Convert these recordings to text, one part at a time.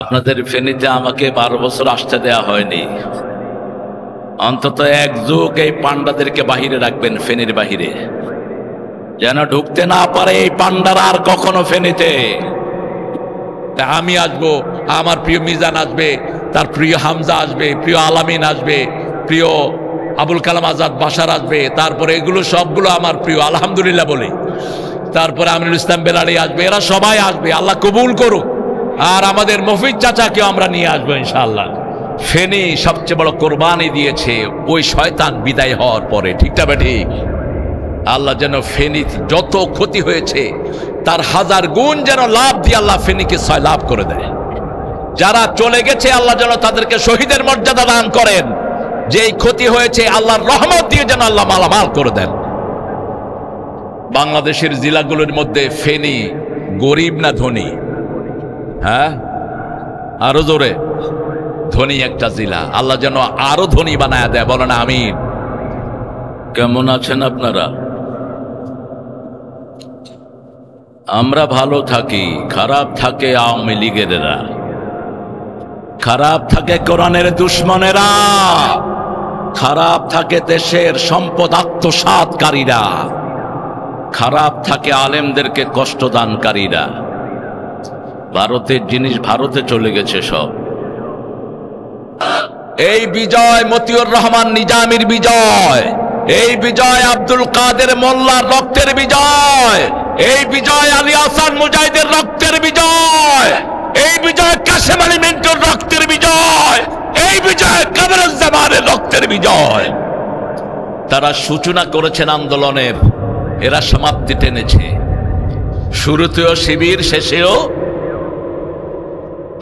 আপনাদের ফেনীতে আমাকে 12 বছর আসতে দেয়া হয়নি। অন্তত এক যুগ এই পান্ডাদেরকে বাহিরে রাখবেন, ফেনীর বাহিরে, যেন ঢুকতে না পারে এই পান্ডারা আর কখনো ফেনীতে। আমি আসবো, আমার প্রিয় মিজান আসবে, তার প্রিয় হামজা আসবে, প্রিয় আলামিন আসবে, প্রিয় আবুল কালাম আজাদ বাশার আসবে, তারপরে এগুলো সবগুলো আমার প্রিয়, আলহামদুলিল্লাহ বলি। তারপরে আমিনুল ইসলাম বেলালি আসবে, এরা সবাই আসবে, আল্লাহ কবুল করুক। আর আমাদের মফিজ চাচাকেও আমরা নিয়ে আসবো ইনশাআল্লাহ। ফেনী সবচেয়ে বড় কোরবানি দিয়েছে ওই শয়তান বিদায় হওয়ার পরে, ঠিকটা ঠিক? আল্লাহ যেন ফেনী যত ক্ষতি হয়েছে তার 1000 গুণ যেন লাভ দিয়ে আল্লাহ ফেনীকে 6 লাভ করে দেয়। যারা চলে গেছে আল্লাহ যেন তাদেরকে শহীদের মর্যাদা দান করেন। যেই ক্ষতি হয়েছে আল্লাহর রহমত দিয়ে যেন আল্লাহ মালামাল করে দেন। বাংলাদেশের জেলাগুলোর মধ্যে ফেনী গরিব না ধনী? হ্যাঁ, আরো জোরে, ধনী একটা জেলা। আল্লাহ যেন আরো ধনী বানায় দেয়, বলেন আমিন। কেমন আছেন আপনারা? আমরা ভালো থাকি, খারাপ থাকে আওয়ামী লীগেরা, খারাপ থাকে কোরআনের দুশ্মনেরা, খারাপ থাকে দেশের সম্পদ আত্মসাৎকারীরা, খারাপ থাকে আলেমদেরকে কষ্টদানকারীরা। ভারতের জিনিস ভারতে চলে গেছে সব। এই বিজয় মতিউর রহমান নিজামীর বিজয়, এই বিজয় আব্দুল কাদের মোল্লার রক্তের বিজয়, এই বিজয় আলী আহসান মুজাহিদের রক্তের বিজয়, এই বিজয় কাশেম আলী মিন্টুর রক্তের বিজয়, এই বিজয় কামরুজ্জামানের রক্তের বিজয়। তারা সূচনা করেছেন আন্দোলনের, এরা সমাপ্তি টেনেছে। শুরুতেও শিবির, শেষেও।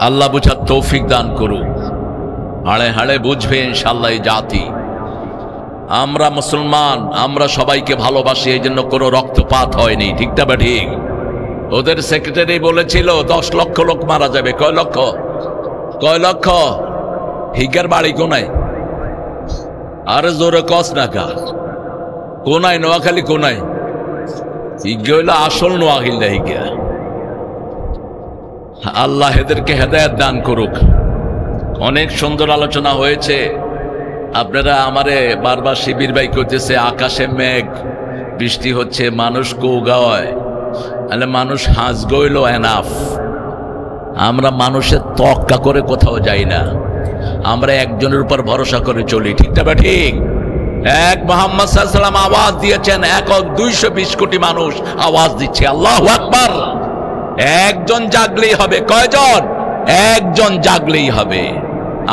আল্লাহ বুঝার তৌফিক দান করুক। হাড়ে হাড়ে বুঝবে ইনশাআল্লাহ এই জাতি। আমরা মুসলমান, আমরা সবাইকে ভালোবাসি, এই জন্য কোনো রক্তপাত হয়নি, ঠিকটা বা ঠিক? ওদের সেক্রেটারি বলেছিল 10 লক্ষ লোক মারা যাবে। কয় লক্ষ? কয় লক্ষ? হিগার বাড়ি কোনায়? আরে জোরে কস না কা, কোনায়? নোয়াখালী কোনায়? হিগা হইলো আসল নোয়াখালী হিগা। আল্লাহ এদেরকে হেদায়েত দান করুক। অনেক সুন্দর আলোচনা হয়েছে। আপনারা আমারে বারবার শিবির ভাই করতেছে আকাশে মেঘ, বৃষ্টি হচ্ছে, মানুষ কৌগায়, তাহলে মানুষ হাঁস গইল এনাফ। আমরা মানুষের তক্কা করে কোথাও যাই না, আমরা একজনের উপর ভরসা করে চলি, ঠিকটা বা ঠিক? এক মুহাম্মদ সাল্লাল্লাহু আলাইহি ওয়াসাল্লাম আওয়াজ দিয়েছেন, 220 কোটি মানুষ আওয়াজ দিচ্ছে, আল্লাহু আকবার। একজন জাগলেই হবে। কয়জন? একজন জাগলেই হবে।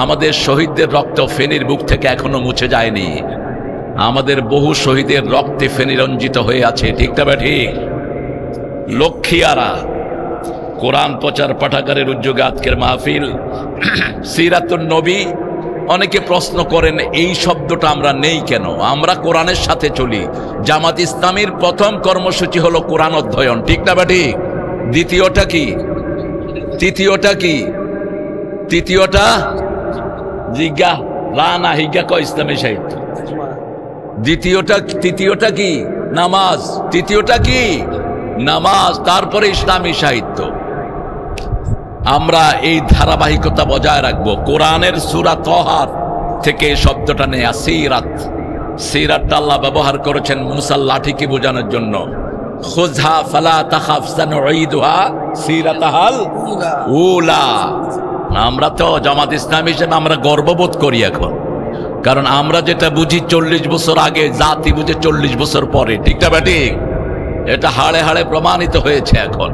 আমাদের শহীদদের রক্ত ফেনীর বুক থেকে এখনো মুছে যায়নি। আমাদের বহু শহীদের রক্তে ফেনী রঞ্জিত হয়ে আছে, ঠিকটা বা ঠিক? লক্ষ্মীয়ারা কোরআন প্রচার পাঠাগারের উদ্যোগে আজকের মাহফিল সিরাতুন নবী। অনেকে প্রশ্ন করেন এই শব্দটা আমরা নেই কেন? আমরা কোরআনের সাথে চলি। জামাত ইসলামীর প্রথম কর্মসূচি হলো কোরআন অধ্যয়ন, ঠিক না বা ঠিক? দ্বিতীয়টা কি? তৃতীয়টা কি? তৃতীয়টা জিজ্ঞা রানা হিজ্ঞা ক ইসলামী সাহিত্য। তৃতীয়টা কি? নামাজ। তৃতীয়টা কি? নামাজ। তারপরে ইসলামী সাহিত্য। আমরা এই ধারাবাহিকতা বজায় রাখবো। কোরআনের সূরা তহা থেকে শব্দটা নেয়া সিরাত। সিরাতটা আল্লাহ ব্যবহার করেছেন মুসার লাঠিকে বোঝানোর জন্য। খুযহা ফালা তাখাফ সানুঈদুহা সিরাতাহাল উলা। আমরা তো জামাত ইসলামী হিসেবে আমরা গর্ববোধ করি এখন, কারণ আমরা যেটা বুঝি 40 বছর আগে, জাতি বুঝে 40 বছর পরে, ঠিকটা বা ঠিক? এটা হাড়ে হাড়ে প্রমাণিত হয়েছে। এখন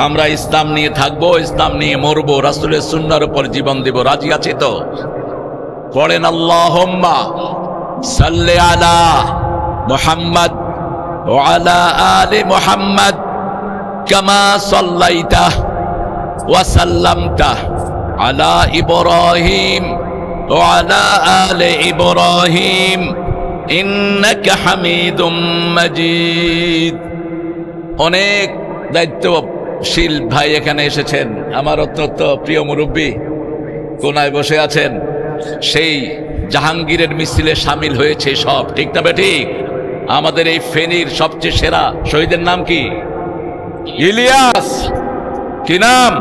আমরা ইসলাম নিয়ে থাকবো, ইসলাম নিয়ে মরবো, রাসূলের সুন্নাহর উপর জীবন দেব। রাজি আছি তো? পড়েন আল্লাহুম্মা সাল্লি আলা মুহাম্মদ ওয়া আলা আলি মুহাম্মদ কামা সাল্লাইতা ওয়া সাল্লামতা আলা ইব্রাহিম ওয়া আলা আলি ইব্রাহিম ইন্নাকা হামিদুম মাজিদ। অনেক দায়িত্বশীল ভাই এখানে এসেছেন। আমার অত্যন্ত প্রিয় মুরব্বী কোনায় বসে আছেন। সেই জাহাঙ্গীরের মিছিলে সামিল হয়েছে সব, ঠিক না ঠিক? আমাদের এই ফেনীর সবচেয়ে সেরা শহীদের নাম কি? ইলিয়াস। কি নাম?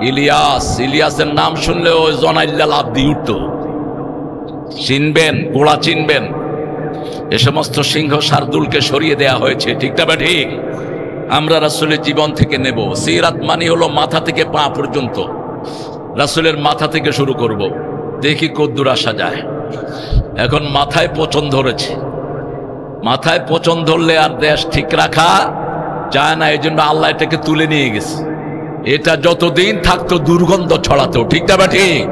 ইলিয়াসের নাম শুনলে ওই জনাইল্লা লাভ দিয়ে উঠত। চিনবেন, ঘোড়া চিনবেন। এ সমস্ত সিংহ শার্দুলকে সরিয়ে দেয়া হয়েছে, ঠিক না ঠিক? আমরা রাসূলের জীবন থেকে নেব। সিরাত মানে হলো মাথা থেকে পা পর্যন্ত। রাসূলের মাথা থেকে শুরু করব, দেখি কদ্দুর আসা যায়। এখন মাথায় পচন ধরেছে, মাথায় পচন ধরলে আর দেশ ঠিক রাখা যায় না। এই জন্য আল্লাহ এটাকে তুলে নিয়ে গেছে। এটা যতদিন থাকতো দুর্গন্ধ ছড়াতো, ঠিক না ঠিক?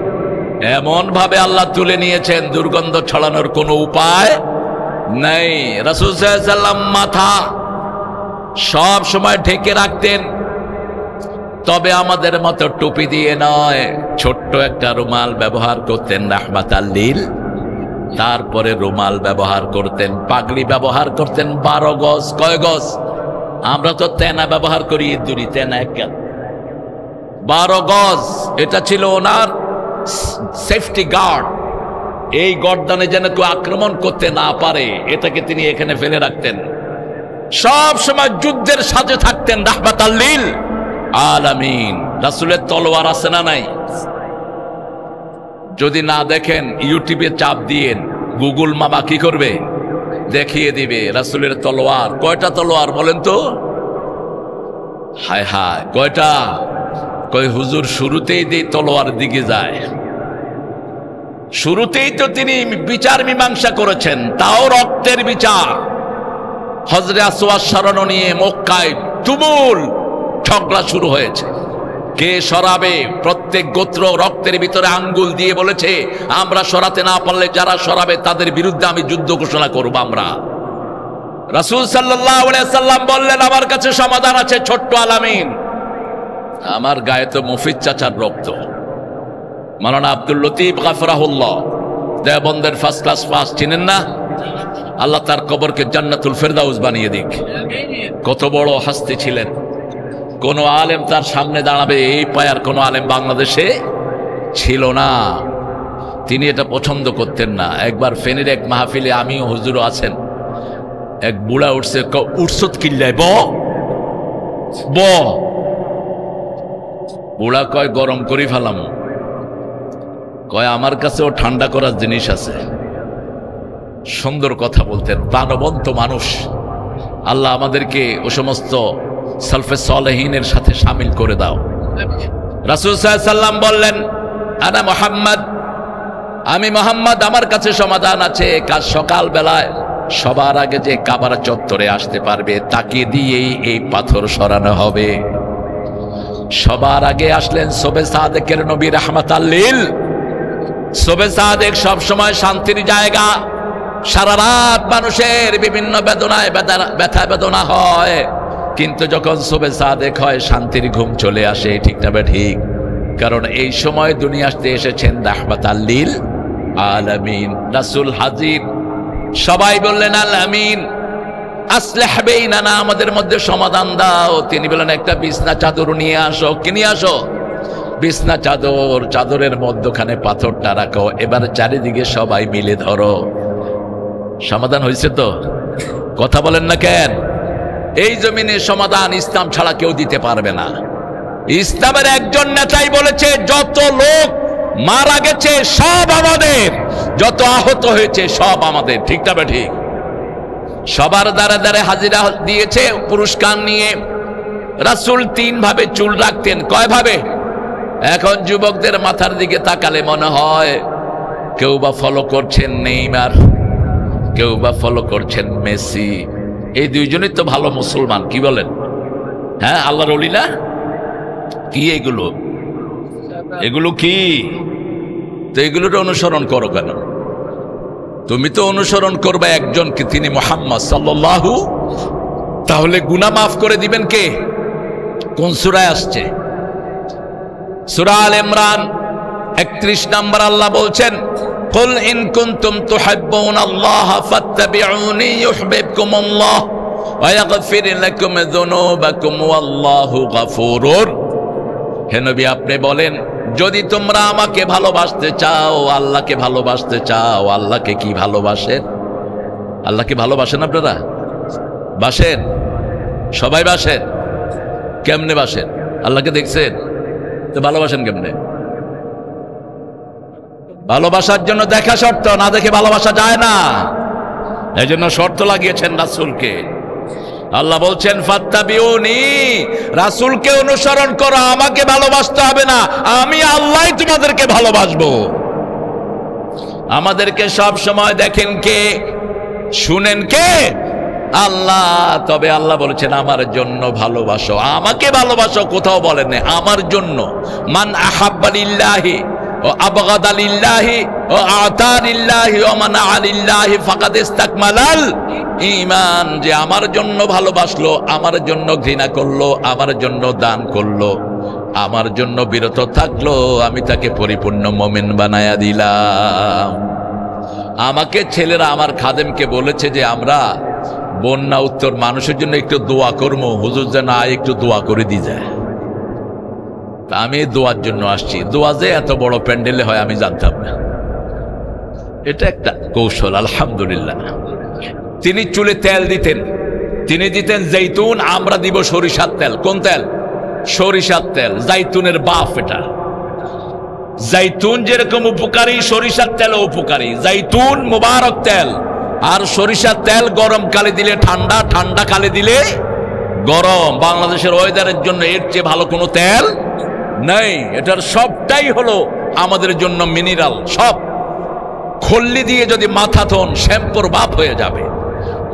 এমন ভাবে আল্লাহ তুলে নিয়েছেন, দুর্গন্ধ ছড়ানোর কোনো উপায় নেই। রাসূল সাল্লাল্লাহু আলাইহি ওয়াসাল্লাম মাথা সব সময় ঢেকে রাখতেন, তবে আমাদের মতো টুপি দিয়ে নয়, ছোট্ট একটা রুমাল ব্যবহার করতেন রাহমাতাল লিল। তারপরে রুমাল ব্যবহার করতেন, পাগড়ি ব্যবহার করতেন 12 গজ। কয় গজ? আমরা তো তেনা ব্যবহার করি, ইঁদুরি তেনা একটা 12 গজ। এটা ছিল ওনার সেফটি গার্ড। এই গর্দানে যেন কেউ আক্রমণ করতে না পারে, এটাকে তিনি এখানে ফেলে রাখতেন। সব সময় যুদ্ধের সাজে থাকতেন রাহমাতাল লিল আলামিন। রাসূলের তলোয়ার আছে না নাই? যদি না দেখেন ইউটিউবে চাপ দিয়েন, গুগল মামা কি করবে? দেখিয়ে দিবে রাসূলের তলোয়ার। কয়টা তলোয়ার বলেন তো? হায় হায়, কয়টা? কয় হুজুর শুরুতেই দিয়ে তলোয়ার দিকে যায়। শুরুতেই তো তিনি বিচার মীমাংসা করেছেন, তাও রক্তের বিচার। হজরে আসওয়াদ সরানো নিয়ে মক্কায় তুমুল ঝগড়া শুরু হয়েছে। কে সরাবে? প্রত্যেক গোত্র রক্তের ভিতরে আঙ্গুল দিয়ে বলেছে, আমরা সরাতে না পারলে যারা সরাবে তাদের বিরুদ্ধে আমি যুদ্ধ ঘোষণা করব। আমরা রাসূল সাল্লাল্লাহু আলাইহি সাল্লাম বললেন, আমার কাছে সমাধান আছে ছোট্ট আলামিন। আমার গায়ে তো মফিজ চাচার রক্ত। মাওলানা আব্দুল লতিফ গাফরাহুল্লাহ, দেওবন্দের ফার্স্ট ক্লাস পাস, চিনেন না? আল্লাহ তার কবরকে জান্নাতুল ফেরদাউস বানিয়ে দিক। কত বড় হাস্তি ছিলেন। কোন আলেম তার সামনে দাঁড়াবে এই পায়ার কোন আলেম বাংলাদেশে ছিল না। তিনি এটা পছন্দ করতেন না। একবার ফেনীর এক মাহফিলে, আমিও হুজুরও আছেন, এক বুড়া উঠছে, উঠছত কিল্লায় ব ব। বুড়া কয় গরম করি ফেলাম। কয় আমার কাছেও ঠান্ডা করার জিনিস আছে। সুন্দর কথা বলতেন, প্রাণবন্ত মানুষ। আল্লাহ আমাদেরকে ও সমস্ত সালফে সালেহিনের সাথে শামিল করে দাও। রাসূল সাল্লাল্লাহু আলাইহি সাল্লাম বললেন, আনা মুহাম্মদ, আমি মুহাম্মদ, আমার কাছে সমাধান আছে। কাল সকাল বেলায় সবার আগে যে কাবার চত্বরে আসতে পারবে তাকে দিয়েই এই পাথর সরানো হবে। সবার আগে আসলেন শোবে সাদেকের নবী রাহমাতাল লিল। শোবে সাদেক সব সময় শান্তির জায়গা। সারা রাত মানুষের বিভিন্ন বেদনায় ব্যথা বেদনা হয়, কিন্তু যখন শোবে সাদেক হয় শান্তির ঘুম চলে আসে, ঠিক না ঠিক? কারণ এই সময় দুনিয়াতে এসেছেন রাহমাতাল লিল আলামিন। রাসূল হাজির। সবাই বললেন, আল আমিন আসলিহ বাইনানা, আমাদের মধ্যে সমাধান দাও। তিনি বললেন, একটা বিছনা চাদর নিয়ে আসো। কি নিয়ে আসো? বিছনা চাদর। চাদরের মধ্যখানে পাথরটা রাখো। এবার চারিদিকে সবাই মিলে ধরো। সমাধান হয়েছে তো? কথা বলেন না কেন? এই জমিনে সমাধান ইসলাম ছাড়া কেউ দিতে পারবে না। ইসলামের একজন নেতাই বলেছে, যত লোক মারা গেছে সব আমাদের, যত আহত হয়েছে সব আমাদের, ঠিক না ঠিক? সবার দ্বারা দ্বারা হাজিরা দিয়েছে পুরস্কার নিয়ে। রাসূল 3 ভাবে চুল রাখতেন। কয় ভাবে? এখন যুবকদের মাথার দিকে তাকালে মনে হয় কেউ বা ফলো করছেন নেইমার, কেউ বা ফলো করছেন মেসি। এই দুইজনই তো ভালো মুসলমান, কি বলেন? হ্যাঁ, আল্লাহর ওলি না? কি এগুলো? এগুলো কি? তো এগুলোর অনুসরণ করো কেন? তুমি তো অনুসরণ করবে একজনকে, তিনি মুহাম্মদ সাল্লাল্লাহু। তাহলে গুনাহ মাফ করে দিবেন কে? কোন সূরায় আসছে? সূরা আল ইমরান 31 নম্বর। আল্লাহ বলছেন, কুল ইন কুনতুম তুহিব্বুনাল্লাহ ফাত্তাবিউনি ইউহিব্বুকুমুল্লাহ ওয়া ইয়াগফির লাকুম যুনুবাকুম ওয়াল্লাহু গফুরুর। হে নবী, আপনি বলেন, যদি তোমরা আমাকে ভালোবাসতে চাও, আল্লাহকে ভালোবাসতে চাও, আল্লাহকে কি ভালোবাসেন? আল্লাহকে ভালোবাসেন আপনারা? বাসেন? সবাই বাসেন? কেমনে বাসেন? আল্লাহকে দেখছেন? তো ভালোবাসেন কেমনে? ভালোবাসার জন্য দেখা শর্ত, না দেখে ভালোবাসা যায় না। এই জন্য শর্ত লাগিয়েছেন রাসূলকে। আল্লাহ বলছেন ফাত্তাবিউনি, রাসূলকে অনুসরণ করো, আমাকে ভালোবাসতে হবে না, আমি আল্লাহই তোমাদেরকে ভালোবাসবো। আমাদেরকে সব সময় দেখেন কে, শুনেন কে? আল্লাহ। তবে আল্লাহ বলেছেন আমার জন্য ভালোবাসো, আমাকে ভালোবাসো, কোথাও বলেন না আমার জন্য। মান আহাব্বা লিল্লাহি ও আবগাদা লিল্লাহি ও আতা লিল্লাহি ও মানা লিল্লাহি ফাকাদ ইসতাকমালাল ঈমান। যে আমার জন্য ভালোবাসলো, আমার জন্য ঘৃণা করলো, আমার জন্য দান করলো, আমার জন্য বিরত থাকলো, আমি তাকে পরিপূর্ণ মুমিন বানায়া দিলাম। আমাকে ছেলেরা আমার খাদেমকে বলেছে যে আমরা বন্যা উত্তর মানুষের জন্য একটু দোয়া করবো, হুজুর যেন একটু দোয়া করে দিয়ে যায়। আমি দোয়ার জন্য আসছি। দোয়া যে এত বড় প্যান্ডেলে হয় আমি জানতাম না। এটা একটা কৌশল। আলহামদুলিল্লাহ। তিনি চুলে তেল দিতেন, তিনি দিতেন জৈতুন, আমরা দিব সরিষার তেল। কোন তেল? সরিষার তেল, জাইতুনের বাপ। এটা জাইতুন যেরকম উপকারী, সরিষার তেলও উপকারী। জাইতুন মুবারক তেল, আর সরিষার তেল গরম কালে দিলে ঠান্ডা, ঠান্ডা কালে দিলে গরম। বাংলাদেশের ওয়েদারের জন্য এর চেয়ে ভালো কোনো তেল নেই। এটার সবটাই হলো আমাদের জন্য মিনারেল। সব খল্লি দিয়ে যদি মাথা ধোন শ্যাম্পুর বাপ হয়ে যাবে।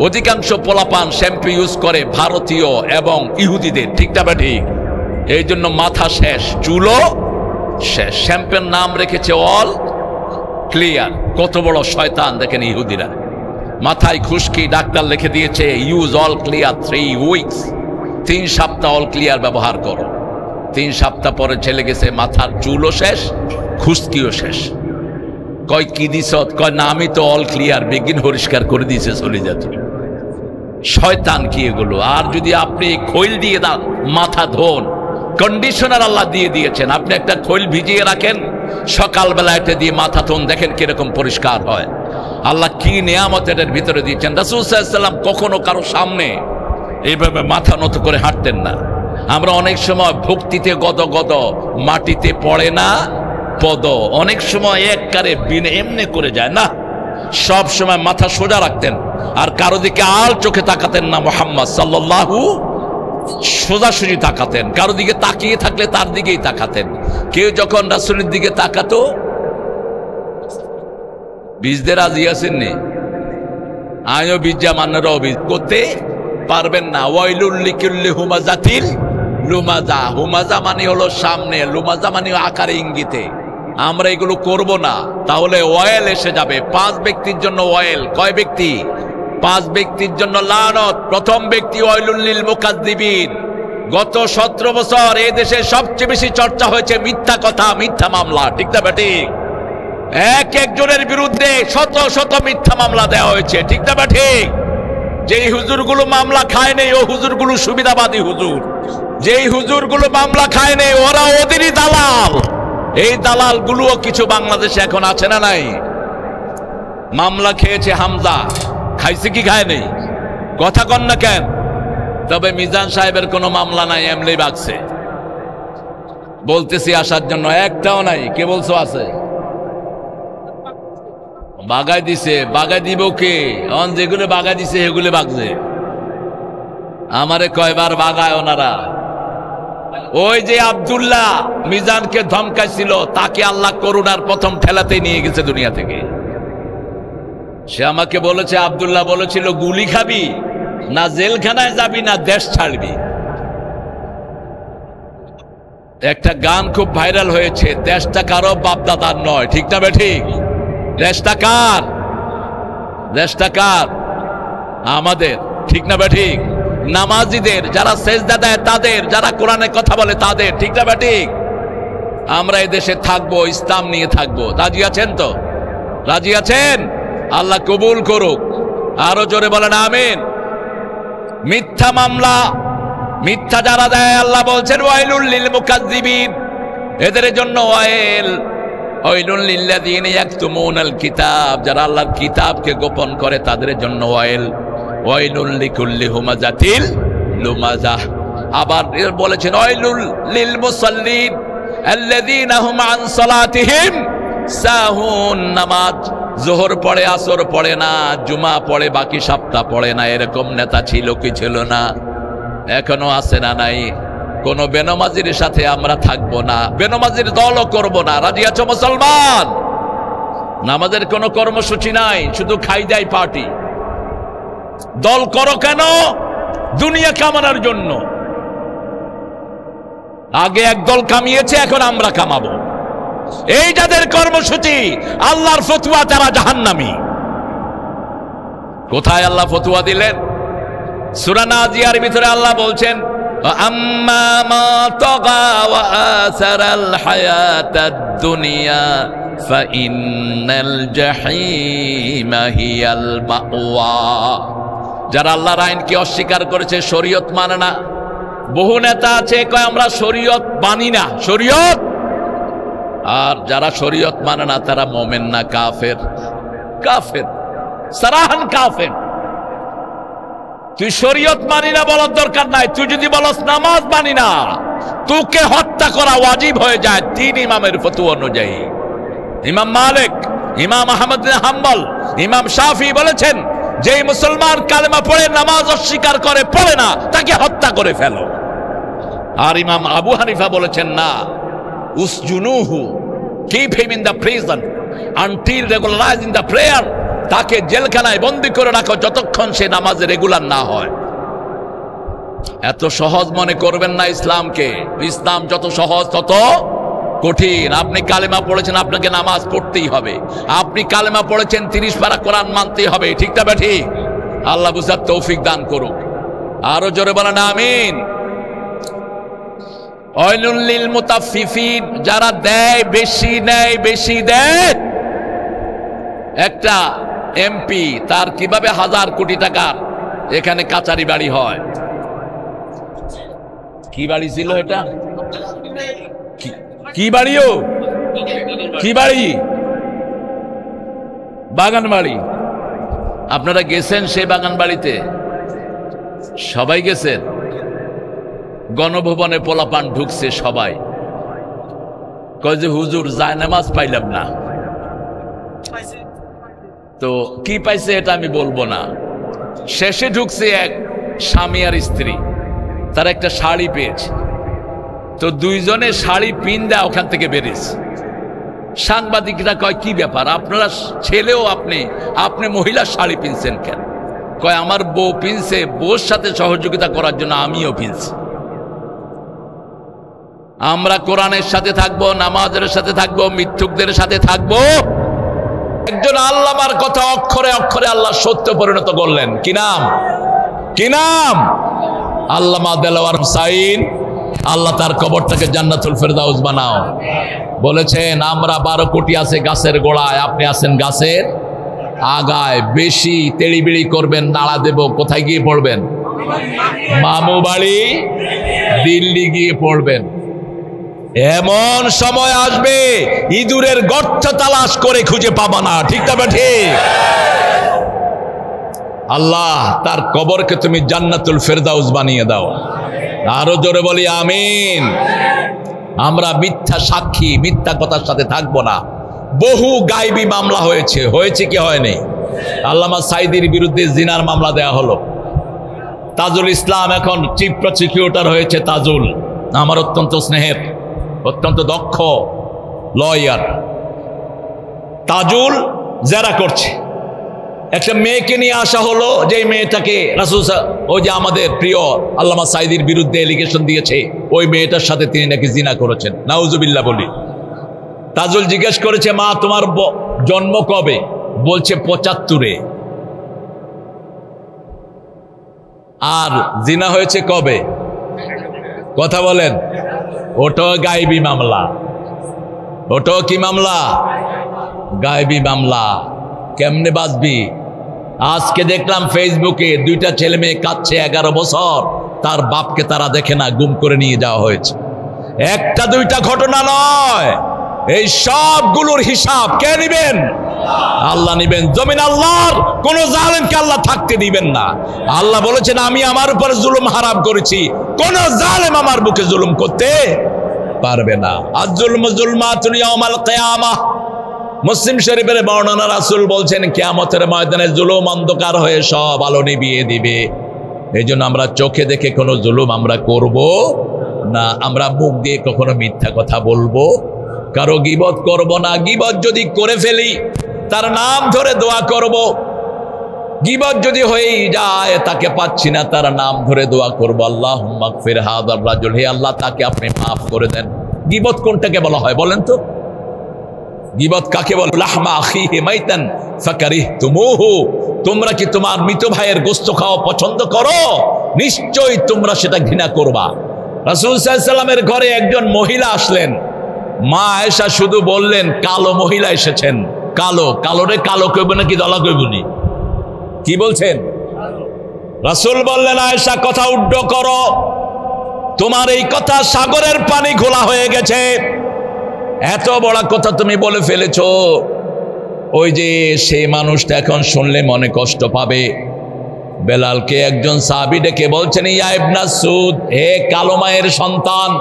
অধিকাংশ পোলাপান শ্যাম্পু ইউজ করে ভারতীয় এবং ইহুদিদের, ঠিক না ঠিক? এই জন্য মাথা শেষ, চুলও শেষ। শ্যাম্পুর নাম রেখেছে অল ক্লিয়ার। কত বড় শয়তান দেখেন ইহুদিরা। মাথায় খুশকি, ডাক্তার লিখে দিয়েছে ইউজ অল ক্লিয়ার 3 উইকস, 3 সপ্তাহ অল ক্লিয়ার ব্যবহার করো। 3 সপ্তাহ পরে ছেলে গেছে, মাথার চুলও শেষ, খুশকিও শেষ। কয় কি দিস? কয় না আমি তো অল ক্লিয়ার, বিজ্ঞান পরিষ্কার করে দিয়েছে, চলে যেত। শয়তান কি এগুলো? আর যদি আপনি খৈল দিয়ে দান মাথা ধোন, কন্ডিশনার আল্লাহ দিয়ে দিয়েছেন, আপনি একটা খৈল ভিজিয়ে রাখেন, সকালবেলা এটা দিয়ে মাথা ধোন, দেখেন কিরকম পরিষ্কার হয়। আল্লাহ কি নিয়ামত এটার ভিতরে দিয়েছেন। রাসূল সাল্লাল্লাহু আলাইহি ওয়াসাল্লাম কখনো কারো সামনে এইভাবে মাথা নত করে হাঁটতেন না। আমরা অনেক সময় ভক্তিতে গদগদ, মাটিতে পড়ে না পদ, অনেক সময় একবারে বিনে এমনি করে যায় না। সব সময় মাথা সোজা রাখতেন, আর কারো দিকে আল চোখে তাকাতেন না। মুহাম্মদ সাল্লাল্লাহু সোজাসুজি তাকাতেন, কারো দিকে তাকিয়ে থাকলে তার দিকেই তাকাতেন। কেউ যখন রাসূলের দিকে তাকাতো, বীজদের রাজি আছেন নি? আয়ো বীজা মান্নারাও বীজ করতে পারবেন না। ওয়াইলুল লিকুল্লি হুমাজাতিল লুমাজা। হুমাজা মানে হলো সামনে, লুমাজা মানে আকারে ইঙ্গিতে। আমরা এগুলো করব না, তাহলে ওয়াইল এসে যাবে। 5 ব্যক্তির জন্য ওয়াইল। কয় ব্যক্তি? 5 ব্যক্তির জন্য লানত। প্রথম ব্যক্তি ওয়াইলুল লিল মুকাজ্জিবিন। গত 17 বছর এই দেশে সবচেয়ে বেশি চর্চা হয়েছে মিথ্যা কথা, মিথ্যা মামলা, ঠিক না ঠিক? একজনের বিরুদ্ধে শত শত মিথ্যা মামলা দেওয়া হয়েছে, ঠিক না ঠিক? যেই হুজুরগুলো মামলা খায় নেই, ও হুজুরগুলো সুবিধাবাদী হুজুর। যেই হুজুরগুলো মামলা খায় নেই, ওরা ওদেরই দালাল। এই দালাল গুলোও কিছু বাংলাদেশে এখন আছে না নাই? মামলা খেয়েছে হামজা, খাইছে কি খায় নেই? কথা কন না কেন? তবে মিজান সাহেবের কোনো মামলা নাই, এমনি বাগছে। বলতেছি আসার জন্য, একটাও নাই। কে বলছো আছে? বাগাই দিছে। বাগাই দিব কে? যেগুলো বাগাই দিছে সেগুলো বাগছে। আমারে কয়বার বাগায় ওনারা। ওই যে আব্দুল্লাহ মিজানকে ধমকাইছিল, তাকে আল্লাহ করুণার প্রথম ঠেলাতে নিয়ে গেছে দুনিয়া থেকে। সে আমাকে বলেছে, আব্দুল্লাহ বলেছিল গুলি খাবি না জেলখানায় যাবি না দেশ ছাড়বি। একটা গান খুব ভাইরাল হয়েছে, দেশটা কারো বাপদাদার নয়, ঠিক না ঠিক? দেশটা কার? দেশটা কার? আমাদের, ঠিক না ঠিক? নামাজিদের, যারা সেজদা দেয় তাদের, যারা কোরআনে কথা বলে তাদের, ঠিক না ঠিক? আমরা এই দেশে থাকবো, ইসলাম নিয়ে থাকবো। রাজি আছেন তো? রাজি আছেন? আল্লাহ কবুল করুক। আরো জোরে বলেন আমিন। মিথ্যা মামলা, মিথ্যা যারা দেয়, আল্লাহ বলছেন ওয়াইলুল লিল মুকাজ্জিবিন, এদের জন্য ওয়াইল। ওয়াইলুল লিল্লাযিনা ইয়াকতুমুনাল কিতাব, যারা আল্লাহর কিতাবকে গোপন করে তাদের জন্য ওয়াইল। ওয়াইলুল লিকুল্লি হুমাজাতিল লুমাজা। আবার বলেছেন ওয়াইলুল লিল মুসাল্লিন, আল্লাযীনা হুম আন সালাতিহিম সাহুন। নামাজ জোহর পড়ে, আসর পড়ে না, জুমা পড়ে, বাকি সপ্তাহ পড়ে না, এরকম নেতা ছিল কি ছিল না? এখনো আছে না নাই? কোন বেনমাজির সাথে আমরা থাকবো না, বেনমাজির দলও করব না। রাজি আছো মুসলমান? নামাজের কোনো কর্মসূচি নাই, শুধু খাই দেয় পার্টি। দল করো কেন? দুনিয়া কামানোর জন্য। আগে এক দল কামিয়েছে, এখন আমরা কামাবো। এই যাদের কর্মসূচি, আল্লাহর ফতোয়া, তারা জাহান্নামী। কোথায় আল্লাহ ফতোয়া দিলেন? সূরা নাজিয়ার ভিতরে আল্লাহ বলছেন, আম্মা মা তাগা ওয়া আসারাল হায়াতাদ দুনিয়া ফাইন্নাল জাহিমা হিয়াল মাওয়া। যারা আল্লাহর আইনকে অস্বীকার করেছে, শরীয়ত মানে না। বহু নেতা আছে কয় আমরা শরীয়ত মানি না, শরীয়ত। আর যারা শরীয়ত মানে না তারা মুমিন না, কাফের। কাফের, সারাহান কাফের। তুই শরীয়ত মানি না বলার দরকার নাই। তুই যদি বলস নামাজ মানি না, তোকে হত্যা করা ওয়াজিব হয়ে যায় 3 ইমামের ফতোয়া অনুযায়ী। ইমাম মালিক, ইমাম আহমদ বিন হাম্বল, ইমাম শাফি বলেছেন, যেই মুসলমান কালেমা পড়ে নামাজ অস্বীকার করে, পড়ে না, তাকে হত্যা করে ফেলো। আর ইমাম আবু হানিফা বলেছেন, না, উসজুনুহু, keep him in the prison until regularize in the prayer. তাকে জেলখানায় বন্দী করে রাখো যতক্ষণ সে নামাজে রেগুলার না হয়। এত সহজ মনে করবেন না ইসলামকে। ইসলাম যত সহজ তত কঠিন। আপনি কালেমা পড়েছেন, আপনাকে নামাজ পড়তেই হবে। আপনি কালেমা পড়েছেন, 30 পারা কোরআন মানতেই হবে। ঠিক না বেঠি? আল্লাহ বুঝার তৌফিক দান করুক। আরো জোরে বলেন আমিন। ওয়াইলুল লিল মুতাফফিফিন, যারা দেয় বেশি, নেয় বেশি, দেয়। একটা এমপি, তার কিভাবে 1000 কোটি টাকার এখানে কাচারি বাড়ি হয়। কি বাড়ি ছিল এটা? কি বাড়িও? কি বাড়ি? বাগান বাড়ি। আপনারা গেছেন সেই বাগান বাড়িতে? সবাই গেছেন? গণভবনে পোলাপান ঢুকছে সবাই, কয় যে হুজুর জায়নামাজ পাইলাম না। তো কি পাইছে এটা আমি বলবো না। শেষে ঢুকছে এক স্বামী আর স্ত্রী, তার একটা শাড়ি পেয়েছে। তো দুইজনে শাড়ি পিন্দা ওখান থেকে বেরিয়েছে। সাংবাদিকরা কয় কি ব্যাপার, আপনারা ছেলেও আপনি মহিলার শাড়ি পিনছেন কেন? কয় আমার বউ পিনছে, বউর সাথে সহযোগিতা করার জন্য আমিও পিনছি। আমরা কোরআনের সাথে থাকবো, নামাজের সাথে থাকবো, মিথ্যুকদের সাথে থাকবো। একজন আল্লামার কথা অক্ষরে অক্ষরে আল্লাহ সত্য পরিণত করলেন। কি নাম? কি নাম? আল্লামা দেলাওয়ার হুসাইন। আল্লাহ তার কবরটাকে জান্নাতুল ফেরদাউস বানাও। বলেছেন আমরা 12 কোটি আছে গাছের গোড়ায়, আপনি আছেন গাছের আগায়। বেশি তেড়িবিড়ি করবেন, নাড়া দেব। কোথায় গিয়ে পড়বেন? মামু বাড়ি, দিল্লি গিয়ে পড়বেন। এমন সময় আসবে ইঁদুরের গর্ত তালাশ করে খুঁজে পাবা না। ঠিক তবে ঠিক? আল্লাহ তার কবরকে তুমি জান্নাতুল ফেরদাউস বানিয়ে দাও। আরো জোরে বলি আমিন। আমরা মিথ্যা সাক্ষী, মিথ্যা কথার সাথে থাকবো না। বহু গায়েবী মামলা হয়েছে কি হয়নি? আল্লামা সাইদির বিরুদ্ধে জিনার মামলা দেয়া হলো। তাজুল ইসলাম এখন চিফ প্রসিকিউটর হয়েছে। তাজুল আমার অত্যন্ত স্নেহের, অত্যন্ত দক্ষ লয়ার। তাজুল জেরা করছে। একটা মেয়েকে নিয়ে আসা হলো, যে মেয়েটাকে রাসূল, ওই যে আমাদের প্রিয় আল্লামা সাইদির বিরুদ্ধে এলিগেশন দিয়েছে, ওই মেয়েটার সাথে তিনি নাকি জিনা করেছেন। নাউজুবিল্লাহ বলি। তাজুল জিজ্ঞেস করেছে, মা তোমার জন্ম কবে? বলছে 75-এ। আর জিনা হয়েছে কবে? কথা বলেন। ওটাও গায়েবী মামলা। ওটাও কি মামলা? গায়েবী মামলা। কেমনে বাঁচবি? আজকে দেখলাম ফেসবুকে 2টা ছেলে মেয়ে কাঁদছে, 11 বছর, তার বাপকে তারা দেখে না, গুম করে নিয়ে যাওয়া হয়েছে। 1টা 2টা ঘটনা নয়, এই সবগুলোর হিসাব কে নিবেন? আল্লাহ নিবেন। জমিন আল্লাহর, কোন জালেমকে আল্লাহ থাকতে দিবেন না। আল্লাহ বলেছেন আমি আমার উপর জুলুম হারাম করেছি, কোন জালেম আমার বুকে জুলুম করতে পারবে না। আয-যুলমু যুলমাতুন ইয়াউমাল কিয়ামাহ, মুসলিম শরীফের বর্ণনা, রাসূল বলছেন কিয়ামতের ময়দানে জুলুম অন্ধকার হয়ে সব আলো নিভিয়ে দিবে। এই জন্য আমরা চোখে দেখে কোনো জুলুম আমরা করব না, আমরা মুখ দিয়ে কখনো মিথ্যা কথা বলবো, কারো গীবত করব না। গীবত যদি করে ফেলি তার নাম ধরে দোয়া করব, গীবত যদি হয়েই যায় তাকে পাচ্ছি না তার নাম ধরে দোয়া করব, আল্লাহুম্মা গফির হাযার রাজুল, হে আল্লাহ তাকে আপনি মাফ করে দেন। গীবত কোনটাকে বলা হয় বলেন তো? গীবত কাকে বলে? লাহমা আখিহি মাইতান ফাকারিহতুমুহু, তোমরা কি তোমার মৃত ভাইয়ের গোশত খাওয়া পছন্দ করো? নিশ্চয়ই তোমরা সেটা ঘৃণা করবা। রাসূল সাল্লাল্লাহু আলাইহি ওয়াসাল্লামের ঘরে একজন মহিলা আসলেন, মা আয়েশা শুধু বললেন কালো মহিলা এসেছেন। কালো, কালোরে কালো কইব নাকি দলা কইবনি? কি বলছেন? রাসূল বললেন আয়েশা কথা উড্ড করো, তোমার এই কথা সাগরের পানি ঘোলা হয়ে গেছে, এত বড় কথা তুমি বলে ফেলেছো। ওই যে সেই মানুষটা এখন শুনলে মনে কষ্ট পাবে। বেলালকে একজন সাহাবী ডেকে বলছেন, ইয়া ইবনা সুদ, হে কালো মায়ের সন্তান।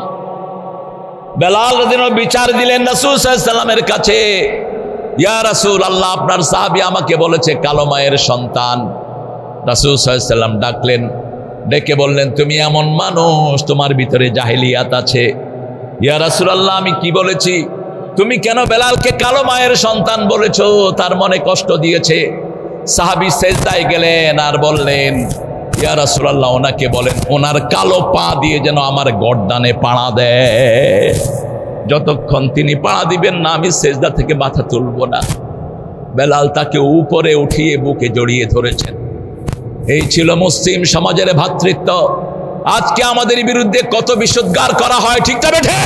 বেলাল রাদিয়াল্লাহু বিচার দিলেন রাসূল সাল্লাল্লাহু আলাইহি ওয়াসাল্লামের কাছে, ইয়া রাসূল আল্লাহ, আপনার সাহাবী আমাকে বলেছে কালো মায়ের সন্তান। রাসূল সাল্লাল্লাহু আলাইহি ওয়াসাল্লাম ডাকলেন, ডেকে বললেন, তুমি এমন মানুষ, তোমার ভিতরে জাহেলিয়াত আছে। ইয়া রাসূলুল্লাহ, আমি কি বলেছি? তুমি কেন বেলালকে কালো মায়ের সন্তান বলেছো? তার মনে কষ্ট দিয়েছে। সাহাবী সেজদায় গেলেন আর বললেন, ইয়া রাসূলুল্লাহ, ওনাকে বলেন ওনার কালো পা দিয়ে যেন আমার গর্দানে পাড়া দেয়। যতক্ষণ তিনি পাড়া দিবেন না আমি সেজদা থেকে মাথা তুলব না। বেলাল তাকে উপরে উঠিয়ে বুকে জড়িয়ে ধরেছেন। এই ছিল মুসলিম সমাজের ভ্রাতৃত্ব। আজকে আমাদের বিরুদ্ধে কত বিষোদ্গার করা হয়, ঠিক না বেঠে?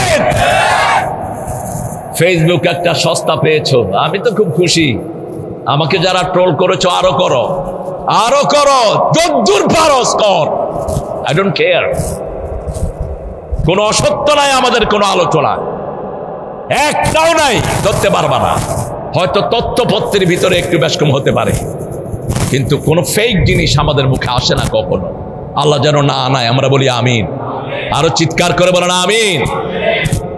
ফেসবুক একটা সস্তা পেয়েছো, আমি তো খুব খুশি। আমাকে যারা ট্রোল করেছো আরো করো, আরো করো, যদ্দূর পারস কর, আই ডোন্ট কেয়ার। কোনো অসত্য নাই আমাদের কোনো আলোচনা, একটাও নাই, ধরতে পারবা না। হয়তো তথ্যপত্রের ভিতরে একটু বেশ কম হতে পারে, কিন্তু কোনো ফেক জিনিস আমাদের মুখে আসে না কখনো। আল্লাহ যেন না আনায়, আমরা বলি আমিন। আরো চিৎকার করে বলেন আমিন।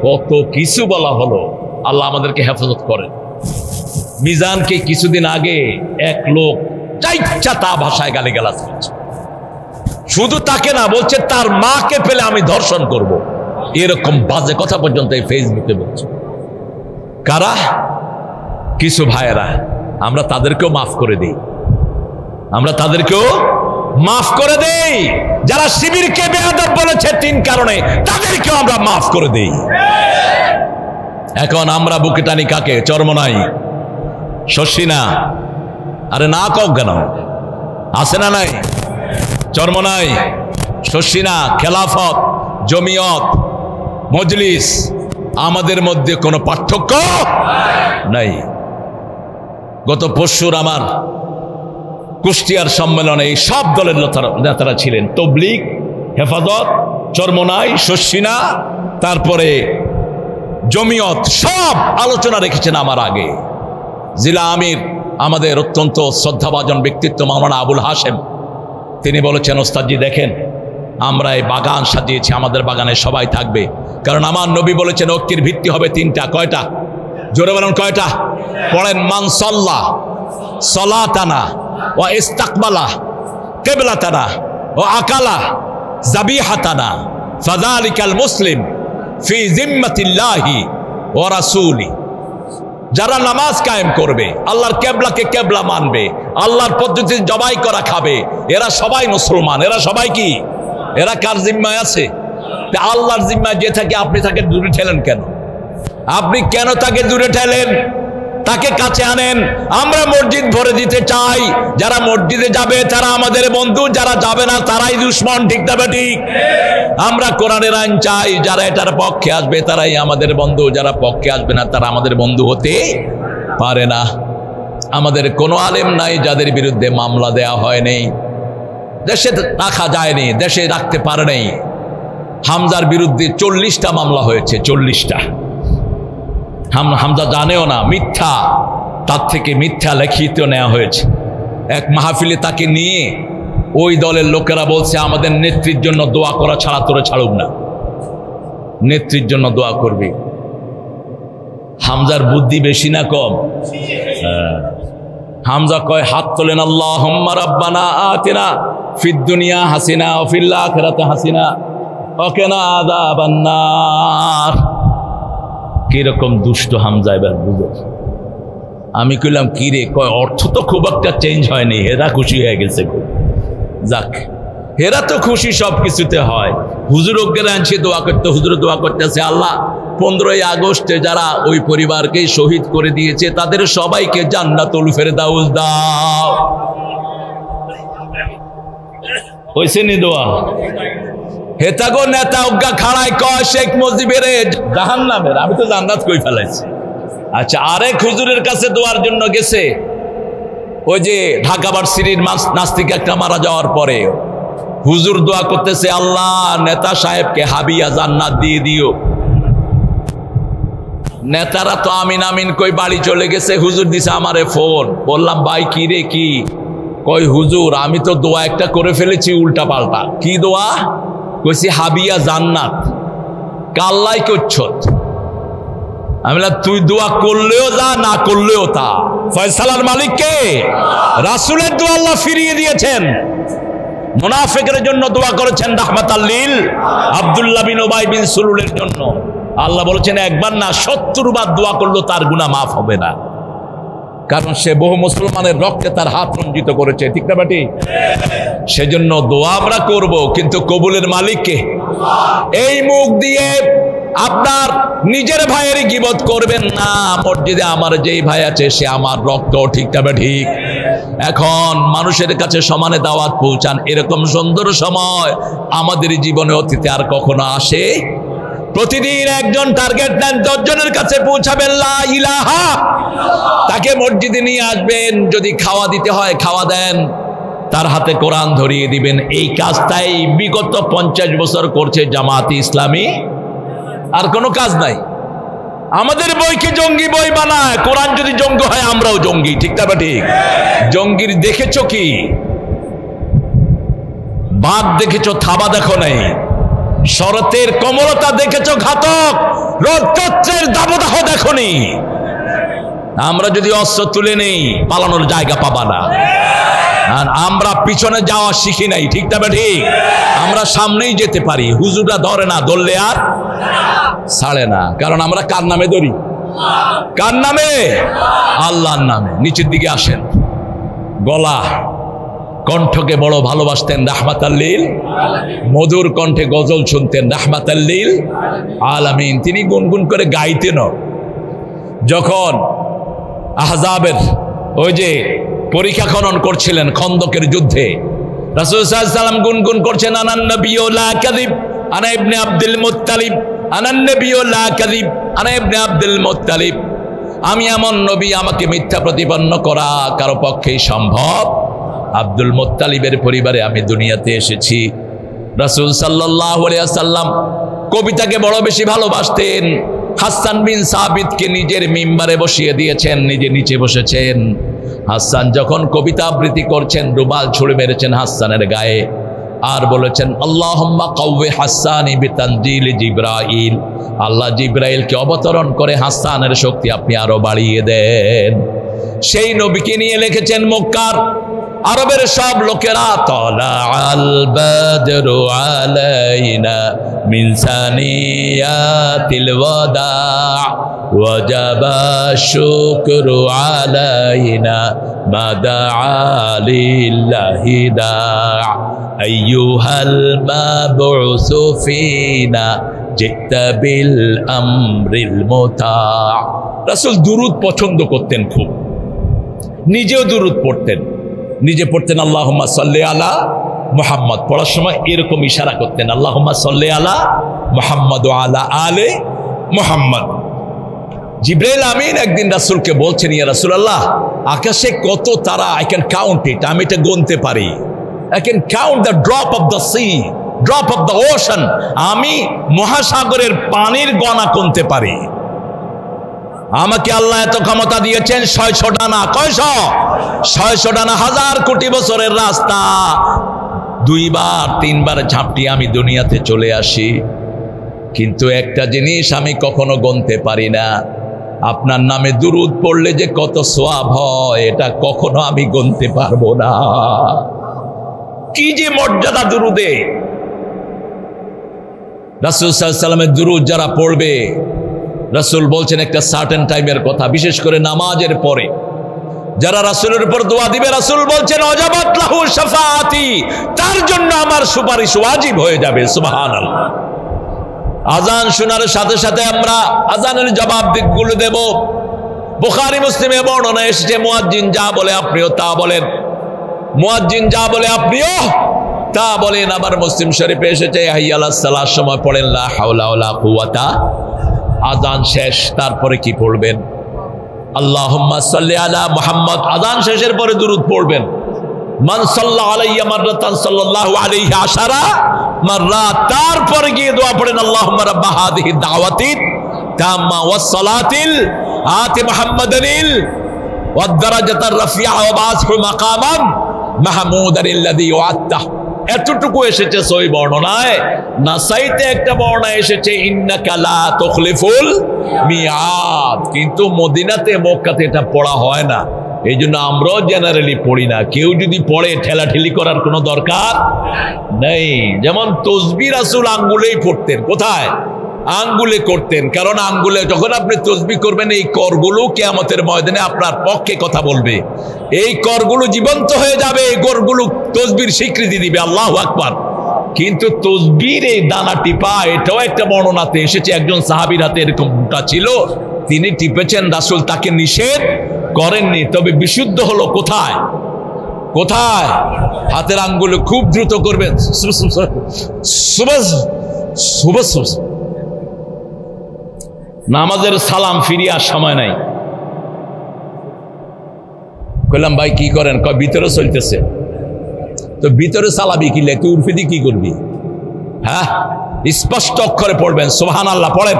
কত কিছু বলা হলো, আল্লাহ আমাদেরকে হেফাজত করেন। মিজানকে কিছুদিন আগে এক লোক চাইচ্ছা তা ভাষায় গালিগালাজ করছে, শুধু তাকে না, বলছে তার মাকে পেলে আমি ধর্ষণ করব। এরকম বাজে কথা পর্যন্ত এই ফেসবুকে বলছে। কারা? কিছু ভাইয়েরা। আমরা তাদেরকেও মাফ করে দিই, আমরা তাদেরকেও মাফ করে দেই। যারা শিবিরকে বেয়াদব বলেছে 3 কারণে, তাদেরকেও আমরা মাফ করে দেই। এখন আমরা বুকে টানি কাকে? চরমনাই, শশিনা, আরে না কক কেন? আছে না নাই? চরমনাই, শশিনা, খেলাফত, জমিয়ত, মজলিস, আমাদের মধ্যে কোনো পার্থক্য নাই। গত পরশুর আমার কুষ্টিয়ার সম্মেলনে এই সব দলের নেতারা ছিলেন। তবলিগ, হেফাজত, চরমনাই, শশিনা, তারপরে জমিয়ত, সব আলোচনা রেখেছেন আমার আগে। জিলা আমির আমাদের অত্যন্ত শ্রদ্ধাভাজন ব্যক্তিত্ব মাওলানা আবুল হাশেম, তিনি বলেছেন, ওস্তাদজি দেখেন আমরা এই বাগান সাজিয়েছি, আমাদের বাগানে সবাই থাকবে, কারণ আমার নবী বলেছেন ঐক্যের ভিত্তি হবে 3টা। কয়টা? জোরে বলেন কয়টা? পড়েন, মান সাল্লাহ সালাতানা ওয়া ইস্তাকবালা কিবলাতানা ওয়া আকালা যাবিহাতানা ফাযালিকাল মুসলিম ফি জিম্মাতিল্লাহি ওয়া রাসূলি। যারা নামাজ কায়েম করবে, আল্লাহর কেবলাকে কেবলা মানবে, আল্লাহর পদ্ধতিতে জবাই করা খাবে, এরা সবাই মুসলমান। এরা সবাই কি? এরা কার জিম্মায় আছে? আল্লাহর জিম্মায় যে থাকে, আপনি তাকে দূরে ঠেলেন কেন? আপনি কেন তাকে দূরে ঠেলেন? তাকে কাছে আনেন। আমরা মসজিদ ভরে দিতে চাই, যারা মসজিদে যাবে তারা আমাদের বন্ধু, যারা যাবে না তারাই দুশমন, ঠিক না ঠিক? আমরা কোরআনের আইন চাই, যারা এটার পক্ষে আসবে তারাই আমাদের বন্ধু, যারা পক্ষে আসবে না তারা আমাদের বন্ধু হতে পারে না। আমাদের কোনো আলেম নাই যাদের বিরুদ্ধে মামলা দেয়া হয়নি, দেশে রাখা যায়নি, দেশে রাখতে পারে নাই। হামজার বিরুদ্ধে 40টা মামলা হয়েছে, 40টা। হামজা জানেও না, মিথ্যা, তার থেকে মিথ্যা লিখিত নেওয়া হয়েছে। এক মাহফিলে তাকে নিয়ে ওই দলের লোকেরা বলছে আমাদের নেত্রীর জন্য দোয়া করা ছাড়া তোরে ছাড়ুক না। নেত্রীর জন্য দোয়া করবি। হামজার বুদ্ধি বেশি না কম? হামজা কয়, হাত তোলেন, আল্লাহুম্মা রাব্বানা আতিনা ফিদ দুনিয়া হাসিনা ওয়া ফিল আখিরাতি হাসিনা ওয়া কিনা আযাবান নার। কিরকম দুষ্ট হামজা, এবার বুঝো। আমি কইলাম কি রে? কয় অর্থ তো খুব একটা চেঞ্জ হয়নি, হেরা খুশি হয়ে গেছে। যাক, হেরা তো খুশি সব কিছুতে হয়। হুজুর ওকে আনছে দোয়া করতে, হুজুর দোয়া করতেছে, আল্লাহ 15ই আগস্টে যারা ওই পরিবারকে শহীদ করে দিয়েছে তাদের সবাইকে জান্নাতুল ফেরদাউস দাও। হইছে নি দোয়া? হেতাগো নেতা অজ্ঞা খাড়ায় কয় শেখ মুজিবের জাহান্নামের, আমি তো জান্নাত কই ফেলাইছি। আচ্ছা, আরেক হুজুরের কাছে দোয়ার জন্য গেছে, ওই যে ঢাকা ভার্সিটির নাস্তিক একটা মারা যাওয়ার পরে হুজুর দোয়া করতেছে, আল্লাহ নেতা সাহেবকে হাবিয়া জান্নাত দিয়ে দিও। নেতারা তো আমিন আমিন কই বাড়ি চলে গেছে। হুজুর দিছে আমারে ফোন, বললাম ভাই কি রে কি? কই হুজুর আমি তো দোয়া একটা করে ফেলেছি উল্টা পাল্টা। কি দোয়া? কইছি হাবিয়া জান্নাত। কাল্লাই করছত। আমি বললাম তুই দোয়া করলেও যা, না করলেও তা, ফয়সালার মালিক কে? রাসূলের দোয়া আল্লাহ ফিরিয়ে দিয়েছেন। মুনাফিকের জন্য দোয়া করেছেন রাহমাতাল লিল আব্দুল্লাহ বিন উবাই বিন সুলুলের জন্য। আল্লাহ বলেছেন একবার না 70 বার দোয়া করলো তার গুনাহ মাফ হবে না, কারণ সে বহু মুসলমানের রক্তে তার হাত রঞ্জিত করেছে। ঠিক না বেটি? সেজন্য দোয়া আমরা করব, কিন্তু কবুলের মালিক কে? এই মুখ দিয়ে আপনার নিজের ভাইয়েরই গীবত করবেন না। মসজিদে আমার যেই ভাই আছে সে আমার রক্ত, ঠিক না ঠিক? এখন মানুষের কাছে সমানে দাওয়াত পৌঁছান, এরকম সুন্দর সময় আমাদের জীবনে অতীতে আর কখনো আসে। প্রতিদিন একজন টার্গেট নেন, 10 জনের কাছে পৌঁছাবেন লা ইলাহা, তাকে মসজিদে নিয়ে আসবেন, যদি খাওয়া দিতে হয় খাওয়া দেন, তার হাতে কোরআন ধরিয়ে দিবেন। এই কাজটাই বিগত 50 বছর করছে জামায়াতে ইসলামী, আর কোনো কাজ নাই। আমাদের বইকে জঙ্গি বই বানায়, কোরআন যদি জঙ্গি হয় আমরাও জঙ্গি, ঠিক না ঠিক? জঙ্গির দেখেছো কি? বাঘ দেখেছো, থাবা দেখো নাই। শরতের কোমলতা দেখেছো, ঘাতক রক্তচের দাবদাহ দেখোনি। আমরা যদি অস্ত্র তুলে নেই পালানোর জায়গা পাবা না। আর আমরা পিছনে যাওয়া শিখি নাই, ঠিক না ঠিক? আমরা সামনেই যেতে পারি, হুজুররা ধরে না, ধরলে আর ছাড়ে না। কারণ আমরা কার নামে ধরি? কার নামে? আল্লাহর নামে। নিচের দিকে আসেন। গলা কণ্ঠকে বড় ভালোবাসতেন রাহমাতাল লিল, মধুর কণ্ঠে গজল শুনতেন রাহমাতাল লিল আলামিন। তিনি গুনগুন করে গাইতেন। যখন আহজাবের ওই যে পরীক্ষা খনন করছিলেন খন্দকের যুদ্ধে, রাসূল সাল্লাল্লাহু আলাইহি ওয়াসাল্লাম গুনগুন করছেন, আনান নবিয়্যু লা কাযিব আনা ইবনে আব্দুল মুত্তালিব, আনান নবিয়্যু লা কাযিব আনা ইবনে আব্দুল মুত্তালিব। আমি এমন নবী, আমাকে মিথ্যা প্রতিপন্ন করা কারো পক্ষেই সম্ভব। আব্দুল মুত্তালিবের পরিবারে আমি দুনিয়াতে এসেছি। রাসূল সাল্লাল্লাহু আলাইহি ওয়াসাল্লাম কবিতাকে বড় বেশি ভালোবাসতেন। হাসান বিন সাবিতকে নিজের মিম্বারে বসিয়ে দিয়েছেন, নিজে নিচে বসেছেন। হাসান যখন কবিতা আবৃত্তি করছেন, রুমাল ছুঁড়ে মেরেছেন হাসানের গায়ে, আর বলেছেন আল্লাহুম্মা কাওয়ি হাসানি বিতানজিল জিবরাইল, আল্লাহ জিবরাইলকে অবতরণ করে হাসানের শক্তি আপনি আরো বাড়িয়ে দেন। সেই নবীকে নিয়ে লিখেছেন মক্কার আরবের সব লোকেরা, তালাআল বাদরু আলাইনা মিন সানিয়াতিল ওয়াদা ওয়াজাবা শুকরু আলাইনা মাদা লিল্লাহি দা আইয়ুহাল মাবউসু ফিনা জিতা বিল আমরিল মুতা। রাসূল দুরূদ পছন্দ করতেন খুব, নিজেও দুরূদ পড়তেন। নিজে পড়তেন আল্লাহুম্মা সাল্লি আলা মুহাম্মদ, পড়ার সময় এরকম ইশারা করতেন, আল্লাহুম্মা সাল্লি আলা মুহাম্মদ ওয়া আলা আলে মুহাম্মদ। জিবরাইল আমিন একদিন রাসূলকে বলছেন, ইয়া রাসূলুল্লাহ, আকাশে কত তারা, আই ক্যান কাউন্ট ইট, আমি এটা গুনতে পারি। I can count the drop of the sea, drop of the ocean, আমি মহাসাগরের পানির গণনা গুনতে পারি। আমাকে আল্লাহ এত ক্ষমতা দিয়েছেন, 600 ডানা। কয়শো? 600 ডানা, 1000 কোটি বছরের রাস্তা 2 বার 3 বার ঝাঁপটি আমি দুনিয়াতে চলে আসি। কিন্তু একটা জিনিস আমি কখনো গুনতে পারি না, আপনার নামে দুরূদ পড়লে যে কত সওয়াব হয় এটা কখনো আমি গুনতে পারবো না। কি যে মর্যাদা দুরূদে! রাসূল সাল্লাল্লাহু আলাইহি ওয়াসাল্লামের দুরূদ যারা পড়বে, রাসূল বলছেন একটা সার্টেন টাইমের কথা, বিশেষ করে নামাজের পরে যারা রাসূলের উপর দোয়া দিবে, রাসূল বলছেন ওয়াজাবাত লাহু শাফাআতি, তার জন্য আমার সুপারিশ ওয়াজিব হয়ে যাবে। সুবহানাল্লাহ। আজান শোনার সাথে সাথে আমরা আজানের জবাব দিকগুলো দেব। বুখারী মুসলিমে বর্ণনা এসেছে, মুয়াজ্জিন যা বলে আপনিও তা বলেন, মুয়াজ্জিন যা বলে আপনিও তা বলেন। আবার মুসলিম শরীফে এসেছে হাইয়া আলাস সালার সময় পড়েন লা হাওলা ওয়ালা কুওয়াতা। আজান শেষ, তারপরে কি পড়বেন? আল্লাহুম্মা সাল্লি আলা মুহাম্মদ। আজান শেষের পরে দুরূদ পড়বেন। মান সাল্লা আলাইয়া মাররাতান সাল্লাল্লাহু আলাইহি আশারা মাররাত। তারপরে গিয়ে দোয়া পড়েন আল্লাহুম্মা রাব্বা হাযিহি দাওয়াতি তাম্মা ওয়াস সালাতিল আতি মুহাম্মাদানিল ওয়াদ দারাজাতার রাফিআ ওয়া বাসহু মাকামান মাহমুদানিল্লাযী ওয়া'আদতা। এতটুকু এসেছে সহিহ বর্ণনায়। নাসাইতে একটা বর্ণনা এসেছে ইন্নাকা লা তুখলিফুল মিআদ, কিন্তু মদিনাতে মক্কাতে এটা পড়া হয় না, এই জন্য আমরাও জেনারেলি পড়ি না। কেউ যদি পড়ে ঠেলাঠেলি করার কোনো দরকার নেই। যেমন তসবিহ রাসূল আঙ্গুলেই পড়তেন। কোথায়? আঙ্গুলে করতেন, কারণ আঙ্গুলে যখন আপনি তসবিহ করবেন এই করগুলো কিয়ামতের ময়দানে আপনার পক্ষে কথা বলবে, এই করগুলো জীবন্ত হয়ে যাবে, এই করগুলো তসবির স্বীকৃতি দিবে। আল্লাহু আকবার। কিন্তু তসবির এই দানা টিপা, এটাও একটা বর্ণনাতে এসেছে একজন সাহাবীর হাতে এরকমটা ছিল, তিনি টিপেছেন, রাসূল তাকে নিষেধ করেননি, তবে বিশুদ্ধ হলো কোথায়? কোথায়? হাতের আঙ্গুলে খুব দ্রুত করবেন। নামাজের সালাম ফিরিয়ার সময় নাই। কইলাম ভাই কি করেন? কয় ভিতরে চলতেছে। তো ভিতরে সালাবি কি লেখে, উর্ফিদি কি করবি? হ্যাঁ, স্পষ্ট অক্ষরে পড়বেন। সুবহানাল্লাহ পড়েন,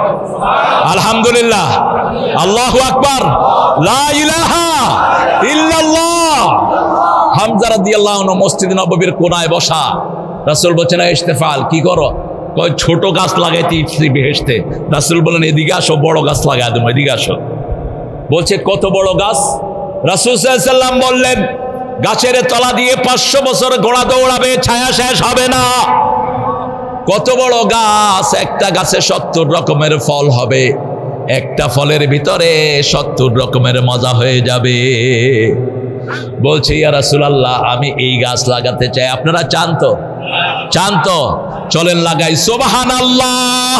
আলহামদুলিল্লাহ, আল্লাহু আকবার, লা ইলাহা ইল্লাল্লাহ। হামজা রাদিয়াল্লাহু আনহু মসজিদ নববীর কোনায় বসা, রাসূল বলেন ইস্তেফাল কি করো? কয় ছোট গাছ লাগাইতে ইচ্ছি বেহেশতে। রাসূল বলেন এদিকে আসো, বড় গাছ লাগাই দেবো, এদিকে আসো। বলছে কত বড় গাছ? রাসূল সাল্লাল্লাহু আলাইহি ওয়াসাল্লাম বললেন গাছের তলা দিয়ে 500 বছর ঘোড়া দৌড়াবে, ছায়া শেষ হবে না। কত বড় গাছ? একটা গাছে 70 রকমের ফল হবে, একটা ফলের ভিতরে 70 রকমের মজা হয়ে যাবে। বলছে ইয়া রাসূলুল্লাহ আমি এই গাছ লাগাতে চাই, আপনারা চান তো? চান তো? চলেন লাগাই। সুবহানাল্লাহ,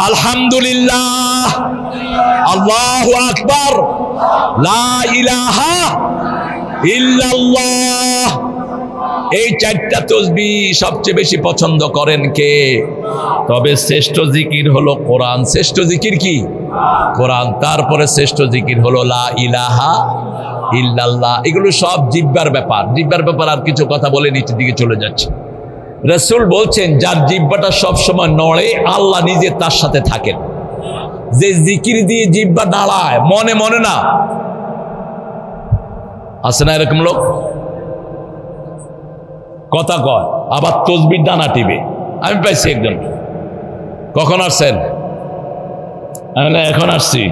আলহামদুলিল্লাহ, আল্লাহু আকবার, লা ইলাহা ইল্লাল্লাহ। এই চারটা তাসবিহ সবচেয়ে বেশি পছন্দ করেন কে? তবে শ্রেষ্ঠ জিকির হলো কোরআন। শ্রেষ্ঠ জিকির কি? কোরআন। তারপরে শ্রেষ্ঠ জিকির হলো লা ইলাহা ইল্লাল্লাহ। এগুলো সব জিহ্বার ব্যাপার। জিহ্বার ব্যাপার আর কিছু কথা বলে নিচের দিকে চলে যাচ্ছে। রাসূল বলছেন যার জিহ্বাটা সবসময় নড়ে আল্লাহ নিজে তার সাথে থাকেন। যে জিকির দিয়ে জিহ্বা নাড়ায় মনে মনে না, আছে না এরকম লোক? কথা কয় আবার তসবির ডানা টিপে। আমি পাইছি একজন। কখন আসছেন? এখন আসছি।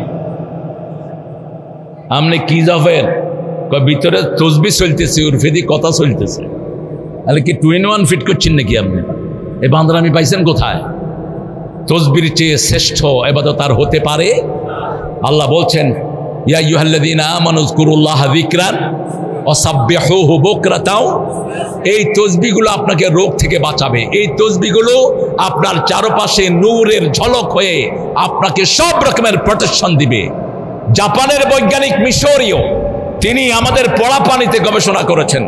আপনি কি যাবেন? ভিতরে তসবিহ চলতেছে, উর্ফেদি কথা চলতেছে। তাহলে কি 2-in-1 ফিট করছেন নাকি আপনি? এই বান্দর আমি পাইছেন কোথায়? তসবির চেয়ে শ্রেষ্ঠ ইবাদত আর হতে পারে? আল্লাহ বলছেন ইয়া আইয়ুহাল্লাযীনা আমানু যকুরুল্লাহা যিকরান ওয়া সাব্বিহুহু বুকরাতাও। এই তসবিহগুলো আপনাকে রোগ থেকে বাঁচাবে। এই তসবিহগুলো আপনার চারপাশে নূরের ঝলক হয়ে আপনাকে সব রকমের প্রোটেকশন দিবে। জাপানের বৈজ্ঞানিক মিশরীয়, তিনি আমাদের পড়া পানিতে গবেষণা করেছেন।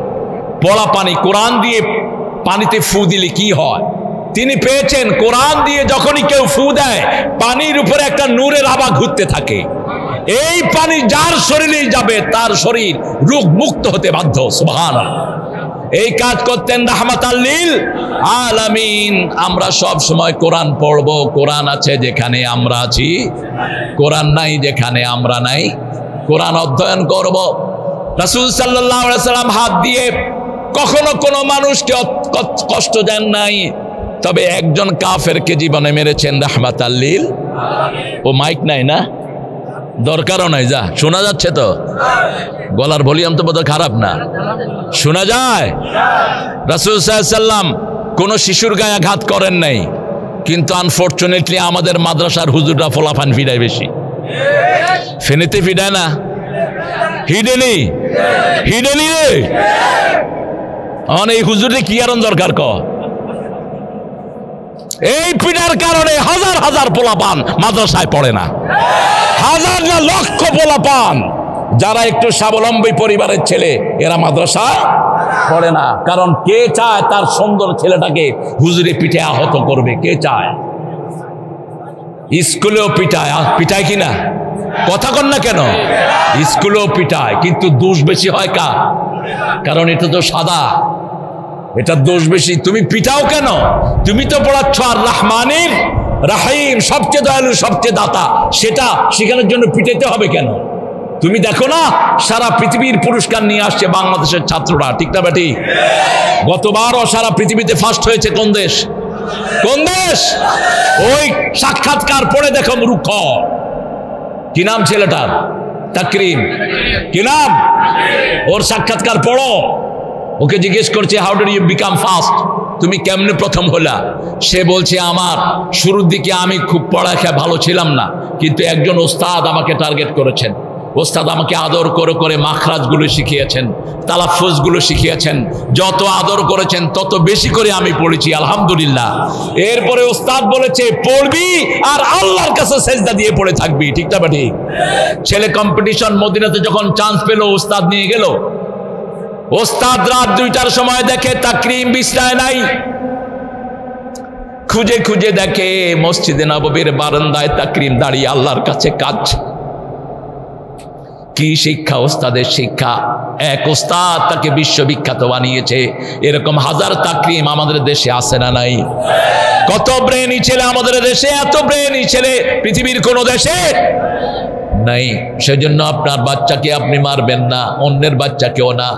পড়া পানি, কোরআন দিয়ে পানিতে ফু দিলে কি হয় তিনি পেয়েছেন। কোরআন দিয়ে যখনই কেউ ফু দেয় পানির উপরে একটা নূরের আভা ঘুরতে থাকে। এই পানি যার শরীরে যাবে তার শরীর রোগ মুক্ত হতে বাধ্য। সুবহানাল্লাহ। এই কাজ করতেন রাহমাতাল লিল আলামিন। আমরা সব সময় কোরআন পড়ব। কোরআন আছে যেখানে আমরা আছি, কোরআন নাই যেখানে আমরা নাই। কোরআন অধ্যয়ন করব। রাসূল সাল্লাল্লাহু আলাইহি সাল্লাম হাত দিয়ে কখনো কোনো মানুষকে কষ্ট দেন নাই। তবে একজন কাফেরকে জীবনে মেরেছেন রাহমাতাল লিল। ও মাইক নাই না, দরকারও নাই, যা শোনা যাচ্ছে তো, গলার ভলিউম তো বোধহয় খারাপ না, শোনা যায়। রাসূল সাল্লাল্লাহু আলাইহি ওয়াসাল্লাম কোনো শিশুর গায়ে আঘাত করেন নাই, কিন্তু আনফরচুনেটলি আমাদের মাদ্রাসার হুজুররা ফলাফান ফিডায় বেশি। ফেনেতে ফিডায় না, হিডেনি হিডেনি রে, এই হুজুরে কি আরন দরকার ক? এই পিটার কারণে হাজার হাজার পোলাপান মাদ্রাসায় পড়ে না, হাজার না লক্ষ পোলাপান যারা একটু স্বাবলম্বী পরিবারের ছেলে এরা মাদ্রাসায় পড়ে না। কারণ কে চায় তার সুন্দর ছেলেটাকে হুজুরে পিঠে আহত করবে? কে চায়? স্কুলেও পিটায়, পিটায় কিনা কথা কন না কেন? স্কুলেও পিটায়, কিন্তু দোষ বেশি হয় কার? কারণ এটা তো সাদা, এটা দোষ বেশি। তুমি পিটাও কেন? তুমি তো পড়াচ্ছ আর রহমানির রাহিম, সবচেয়ে দয়ালু সবচেয়ে দাতা, সেটা শেখানোর জন্য পিটাইতে হবে কেন? তুমি দেখো না সারা পৃথিবীর পুরস্কার নিয়ে আসছে বাংলাদেশের ছাত্ররা, ঠিক না বেটি? গতবারও সারা পৃথিবীতে ফার্স্ট হয়েছে কোন দেশ? কোন দেশ? ওই সাক্ষাৎকার পড়ে দেখো মূর্খ, কি নাম ছেলেটার? তাকরিম। কি নাম ওর? সাক্ষাৎকার পড়ো। ওকে জিজ্ঞেস করছে how did you become first, তুমি কেমনে প্রথম হলা? সে বলছে আমার শুরুর দিকে আমি খুব পড়ালেখায় ভালো ছিলাম না, কিন্তু একজন ওস্তাদ আমাকে টার্গেট করেছেন। ওস্তাদ আমাকে আদর করে করে মাখরাজগুলো শিখিয়েছেন, তালাফুজগুলো শিখিয়েছেন। যত আদর করেছেন তত বেশি করে আমি পড়েছি, আলহামদুলিল্লাহ। এরপরে ওস্তাদ বলেছে পড়বি আর আল্লাহর কাছে সেজদা দিয়ে পড়ে থাকবি, ঠিক না ঠিক? ছেলে কম্পিটিশন মদিনাতে যখন চান্স পেল, ওস্তাদ নিয়ে গেল। ওস্তাদ রাত 2টার সময় দেখে তাকরিম বিছানায় নাই, খুঁজে খুঁজে দেখে মসজিদে নববীর বারান্দায় তাকরিম দাঁড়িয়ে আল্লাহর কাছে কাঁদছে। কি শিক্ষা! ওস্তাদের শিক্ষা। এক ওস্তাদ তাকে বিশ্ববিখ্যাত বানিয়েছে। এরকম হাজার তাকরিম আমাদের দেশে আছে না নাই? কত ব্রেনি ছেলে আমাদের দেশে, এত ব্রেনি ছেলে পৃথিবীর কোন দেশে নাই। সেজন্য আপনার বাচ্চাকে আপনি মারবেন না, অন্যের বাচ্চাকেও না।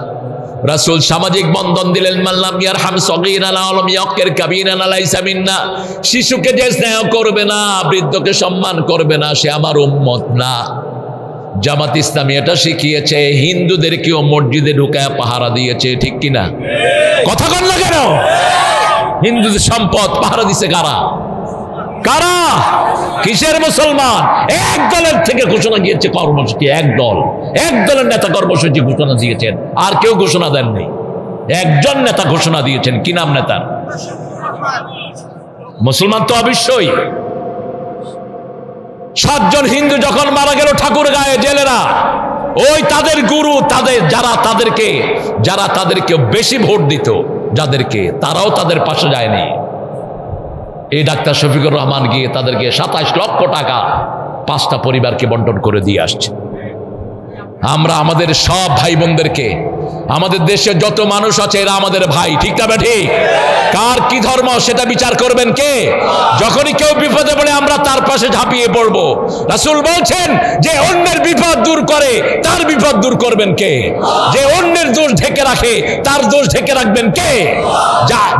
রাসূল সামাজিক বন্ধন দিলেন, মাল্লাম ইয়ারহাম সগীরানা ওয়ালাম ইয়াকির কাবীরানা লাইসা মিন্না। শিশুকে যে স্নেহ করবে না, বৃদ্ধকে সম্মান করবে না, সে আমার উম্মত না। জামাত ইসলামী এটা শিখিয়েছে, হিন্দুদেরকেও মসজিদে ঢুকায় পাহারা দিয়েছে, ঠিক কিনা? কথা বল না কেন? হিন্দুদের সম্পদ পাহারা দিছে কারা? কারা? কিসের মুসলমান? এক দলের থেকে ঘোষণা দিয়েছে কর্মসূচি, এক দলের নেতা কর্মসূচি ঘোষণা দিয়েছেন, আর কেউ ঘোষণা দেননি। একজন নেতা ঘোষণা দিয়েছেন। কি নাম নেতার? মুসলমান তো অবশ্যই। 7 জন হিন্দু যখন মারা গেল ঠাকুর গায়ে জেলেরা, ওই তাদের গুরু, তাদের যারা তাদেরকে বেশি ভোট দিত, যাদেরকে, তারাও তাদের পাশে যায়নি। এই ডাক্তার শফিকুর রহমান গিয়ে তাদেরকে 27 লক্ষ টাকা 5টা পরিবারকে বন্টন করে দিয়ে আসছে। আমরা আমাদের সব ভাই বোনদেরকে, আমাদের দেশে যত মানুষ আছে এরা আমাদের ভাই, ঠিক না ঠিক? কার কি ধর্ম সেটা বিচার করবেন কে? যখনই কেউ বিপদে পড়ে আমরা তার পাশে ঝাঁপিয়ে পড়ব। রাসূল বলছেন যে অন্যের বিপদ দূর করে তার বিপদ দূর করবেন কে? যে অন্যের দোষ ঢেকে রাখে তার দোষ ঢেকে রাখবেন কে?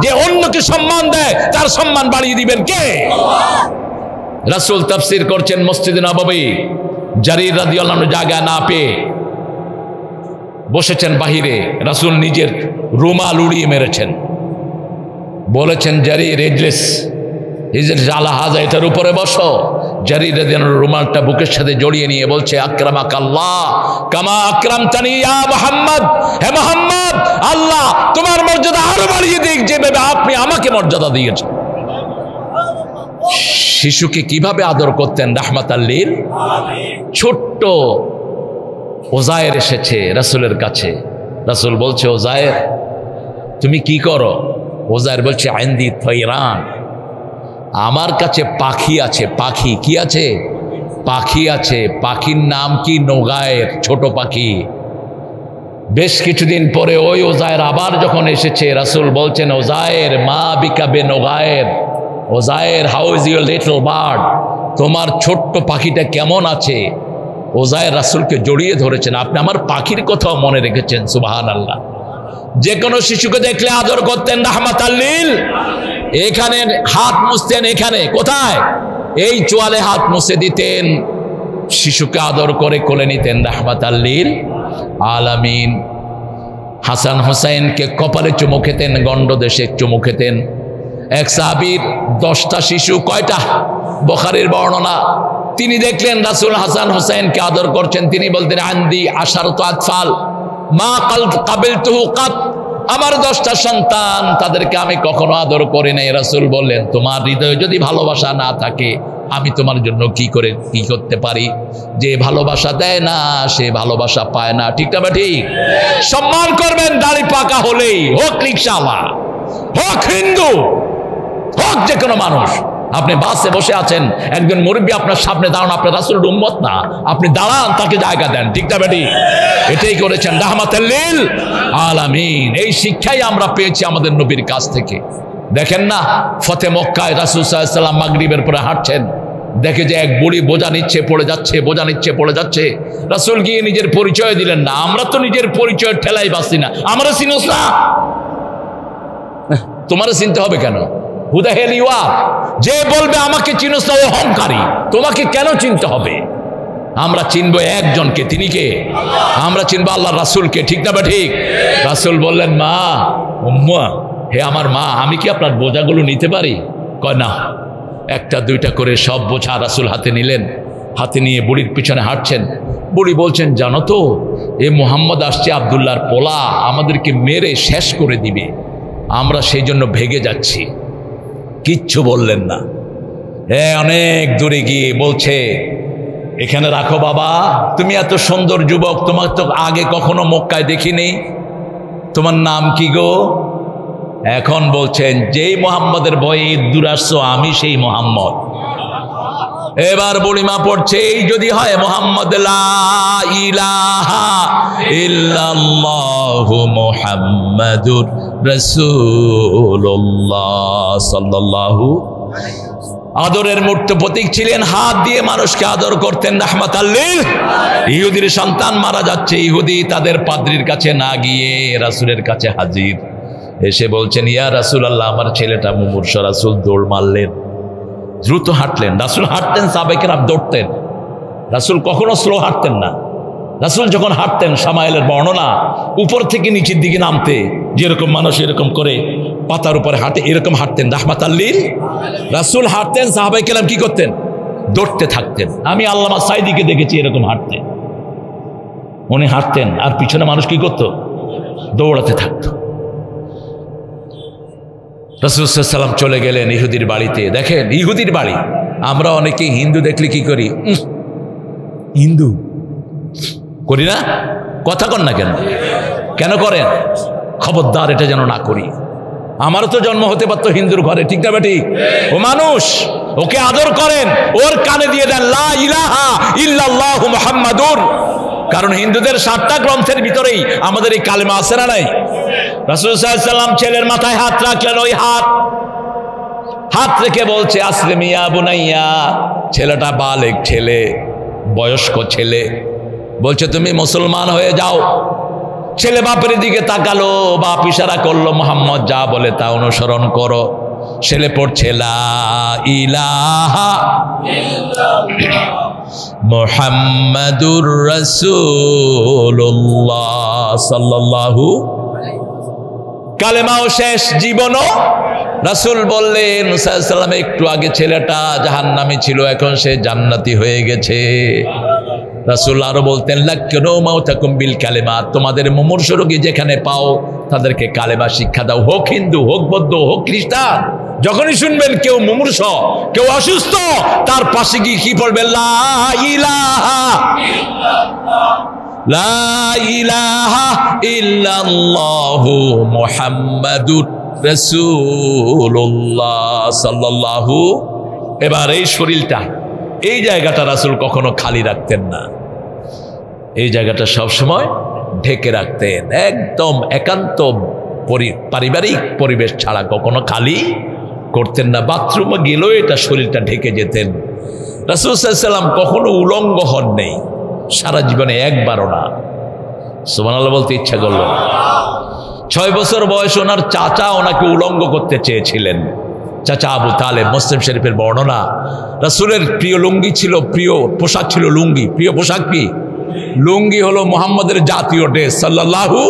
যে অন্যকে সম্মান দেয় তার সম্মান বাড়িয়ে দিবেন কে? রাসূল তাফসীর করছেন মসজিদে নববী, জারির রাদিয়াল্লাহু আনহু জায়গা না পেয়ে বসেছেন বাহিরে। রাসূল নিজের রুমাল উড়িয়ে মেরেছেন, বলেছেন জারির ইজলিস, আলা হাযা, এটার উপরে বসো। জারির রাদিয়াল্লাহু আনহু রুমালটা বুকের সাথে জড়িয়ে নিয়ে বলছে, আকরামাকাল্লাহ কামা আকরামতানি ইয়া মুহাম্মদ। হে মুহাম্মদ, আল্লাহ তোমার মর্যাদা আরো বাড়িয়ে দিক যেভাবে আপনি আমাকে মর্যাদা দিয়েছেন। শিশুকে কিভাবে আদর করতেন রাহমাতাল লিল আলামিন। ছোট্ট ওজায়ের এসেছে রাসূলের কাছে। রাসূল বলছে, ওজায়ের তুমি কি করো? ওজায়ের বলছে, আইন্দি তৈরান, আমার কাছে পাখি আছে। পাখি কি আছে? পাখি আছে। পাখির নাম কি? নোগায়ের, ছোট পাখি। বেশ কিছুদিন পরে ওই ওজায়ের আবার যখন এসেছে, রাসূল বলছেন, ওজায়ের মা বিকাবে নোগায়ের, ওজায়ের how is your little bird, তোমার ছোট্ট পাখিটা কেমন আছে? ওজায়ের রাসূলকে জড়িয়ে ধরেছেন। আপনি আমার পাখির কথাও মনে রেখেছেন, সুবহানাল্লাহ। যে কোনো শিশুকে দেখলে আদর করতেন রাহমাতাল লিল। এখানে হাত মুছতেন, এখানে কোথায়, এই চোয়ালে হাত মুছে দিতেন, শিশুকে আদর করে কোলে নিতেন রাহমাতাল লিল আলামিন। হাসান হুসাইনকে কপালে চুমু খেতেন, গন্ডদেশে চুমু খেতেন। এক সাহাবীর 10টা শিশু, কয়টা? বুখারীর বর্ণনা। তিনি দেখলেন রাসূল হাসান হুসাইনকে আদর করছেন, তিনি বলতেন আনদি আশারাতু আতফাল মা কাবিলতুহু কাত, আমার 10টা সন্তান, তাদেরকে আমি কখনো আদর করি নাই। রাসূল বললেন তোমার হৃদয়ে যদি ভালোবাসা না থাকে আমি তোমার জন্য কি করতে পারি? যে ভালোবাসা দেয় না সে ভালোবাসা পায় না, ঠিক না ঠিক? সম্মান করবেন দাড়ি পাকা হলেই, হোক রিকশাওয়ালা, হোক হিন্দু, হোক যে কোনো মানুষ। আপনি বাসে বসে আছেন, একজন মুরব্বী আপনার সামনে দাঁড়ান, আপনার রাসূলের উম্মত না, আপনি দাঁড়ান, তাকে জায়গা দেন, ঠিক না বেটি? এটাই করেছেন রাহমাতাল লিল আলামিন। এই শিক্ষাই আমরা পেয়েছি আমাদের নবীর কাছ থেকে। দেখেন না, ফতে মক্কায় রাসূল সাল্লাল্লাহু আলাইহি ওয়াসাল্লাম মাগরিবের পরে হাঁটছেন, দেখে যে এক বুড়ি বোঝা নিচ্ছে পড়ে যাচ্ছে, বোঝা নিচ্ছে পড়ে যাচ্ছে। রাসূল গিয়ে নিজের পরিচয় দিলেন না। আমরা তো নিজের পরিচয় ঠেলাই বাসি না, আমরা চিনোস না, তোমারে চিনতে হবে কেন? Who the hell you are? যে বলবে আমাকে চিনোস না ও অহংকারী, তোমাকে কেন চিনতে হবে? আমরা চিনবো একজনকে, তিনি কে? আমরা চিনবো আল্লাহর রাসূলকে, ঠিক না বা ঠিক? রাসূল বললেন মা, উম্মা, হে আমার মা, আমি কি আপনার বোঝাগুলো নিতে পারি? কয় না। একটা দুইটা করে সব বোঝা রাসূল হাতে নিলেন, হাতে নিয়ে বুড়ির পিছনে হাঁটছেন। বুড়ি বলছেন জানো তো, এ মুহাম্মদ আসছে আব্দুল্লাহর পোলা, আমাদেরকে মেরে শেষ করে দিবে, আমরা সেই জন্য ভেগে যাচ্ছি। কিচ্ছু বললেন না। অনেক দূরে গিয়ে বলছে এখানে রাখো বাবা, তুমি এত সুন্দর যুবক, তোমার তো আগে কখনো মক্কায় দেখিনি, তোমার নাম কি গো? এখন বলছেন যেই মুহাম্মদের ভয়ে দূর আসছো আমি সেই মুহাম্মদ। এবার বুড়িমা পড়ছে এই যদি হয় মুহাম্মদ লা ইলাহা ইল্লাল্লাহু মুহাম্মাদুর রাসূলুল্লাহ সাল্লাল্লাহু। আদরের মূর্ত প্রতীক ছিলেন, হাত দিয়ে মানুষকে আদর করতেন রাহমাতাল লিল। ইহুদির সন্তান মারা যাচ্ছে, ইহুদি তাদের পাদ্রীর কাছে না গিয়ে রাসূলের কাছে হাজির, এসে বলছেন ইয়া রাসূলুল্লাহ আমার ছেলেটা মুমূর্ষ। রাসূল দৌড় মারলেন, দ্রুত হাঁটলেন। রাসূল হাঁটতেন, সাহাবায়ে কেরাম দৌড়তেন। রাসূল কখনো স্লো হাঁটতেন না। রাসূল যখন হাঁটতেন, সামাইলের বর্ণনা, উপর থেকে নিচের দিকে নামতে যেরকম মানুষ এরকম করে পাতার উপরে হাঁটে, এরকম হাঁটতেন রাহমাতাল লিল। রাসূল হাঁটতেন, সাহাবায়ে কেরাম কি করতেন? দৌড়তে থাকতেন। আমি আল্লামা সাইদিকে দেখেছি এরকম হাঁটতে, উনি হাঁটতেন আর পিছনে মানুষ কি করত? দৌড়াতে থাকতো। রাসূল সাল্লাল্লাহু আলাইহি ওয়াসাল্লাম চলে গেলেন ইহুদির বাড়িতে। দেখেন ইহুদির বাড়ি, আমরা অনেকেই হিন্দু দেখলে কি করি? হিন্দু করি না? কথা কন না কেন? কেন করেন? খবরদার এটা যেন না করি। আমারও তো জন্ম হতে পারতো হিন্দুর ঘরে, ঠিক না বেটি? ও মানুষ, ওকে আদর করেন, ওর কানে দিয়ে দেন লা ইলাহা ইল্লাল্লাহু মুহাম্মাদুর। কারণ হিন্দুদের 7টা গ্রন্থের ভিতরেই আমাদের এই কালেমা আছে না নাই? রাসূল সাল্লাল্লাহু আলাইহি ওয়াসাল্লাম ছেলের মাথায় হাত রাখলেন, ওই হাত রেখে বলছে আসলিমি ইয়া বুনাইয়া। ছেলেটা বালেগ ছেলে, বয়স্ক ছেলে, বলছে তুমি মুসলমান হয়ে যাও। ছেলে বাপের দিকে তাকালো, বাপ ইশারা করলো মুহাম্মদ যা বলে তা অনুসরণ করো। ছেলে পড়ছে লা ইলাহা ইল্লাল্লাহ মুহাম্মাদুর রাসূলুল্লাহ সাল্লাল্লাহু। কালেমাও শেষ, জীবনও। রাসূল বললেন সাল্লাল্লাহু আলাইহি ওয়াসাল্লাম একটু আগে ছেলেটা জাহান্নামী ছিল, এখন সে জান্নাতি হয়ে গেছে। রাসূল আরো বলতেন লাক্কিনু মাউতাকুম বিল কালিমাত, তোমাদের মুমূর্ষু রোগী যেখানে পাও তাদেরকে কালেমা শিক্ষা দাও, হোক হিন্দু, হোক বৌদ্ধ, হোক খ্রিস্টান। যখনই শুনবেন কেউ মুমূর্ষ, কেউ অসুস্থ, তার পাশে গিয়ে কি পড়বেন? লা ইলাহা ইল্লাল্লাহ, লা ইলাহা ইল্লাল্লাহু মুহাম্মাদুর রাসূলুল্লাহ সাল্লাল্লাহু। এবার এই শরীরটা, এই জায়গাটা রাসূল কখনো খালি রাখতেন না, এই জায়গাটা সবসময় ঢেকে রাখতেন। একদম একান্ত পারিবারিক পরিবেশ ছাড়া কখনো খালি করতেন না। বাথরুমে গেলেও এটা শরীরটা ঢেকে যেতেন। রাসূল সাল্লাল্লাহু আলাইহি ওয়াসাল্লাম কখনো উলঙ্গ হন নেই, সারা জীবনে একবারও না। সুবহানাল্লাহ বলতে ইচ্ছা করল। 6 বছর বয়স ওনার চাচা ওনাকে উলঙ্গ করতে চেয়েছিলেন, চাচা আবু তালেব, মুসলিম শরীফের বর্ণনা। রাসূলের প্রিয় লুঙ্গি ছিল, প্রিয় পোশাক ছিল লুঙ্গি। প্রিয় পোশাক কি? লুঙ্গি হলো মুহাম্মদের জাতীয় ড্রেস সাল্লাল্লাহু।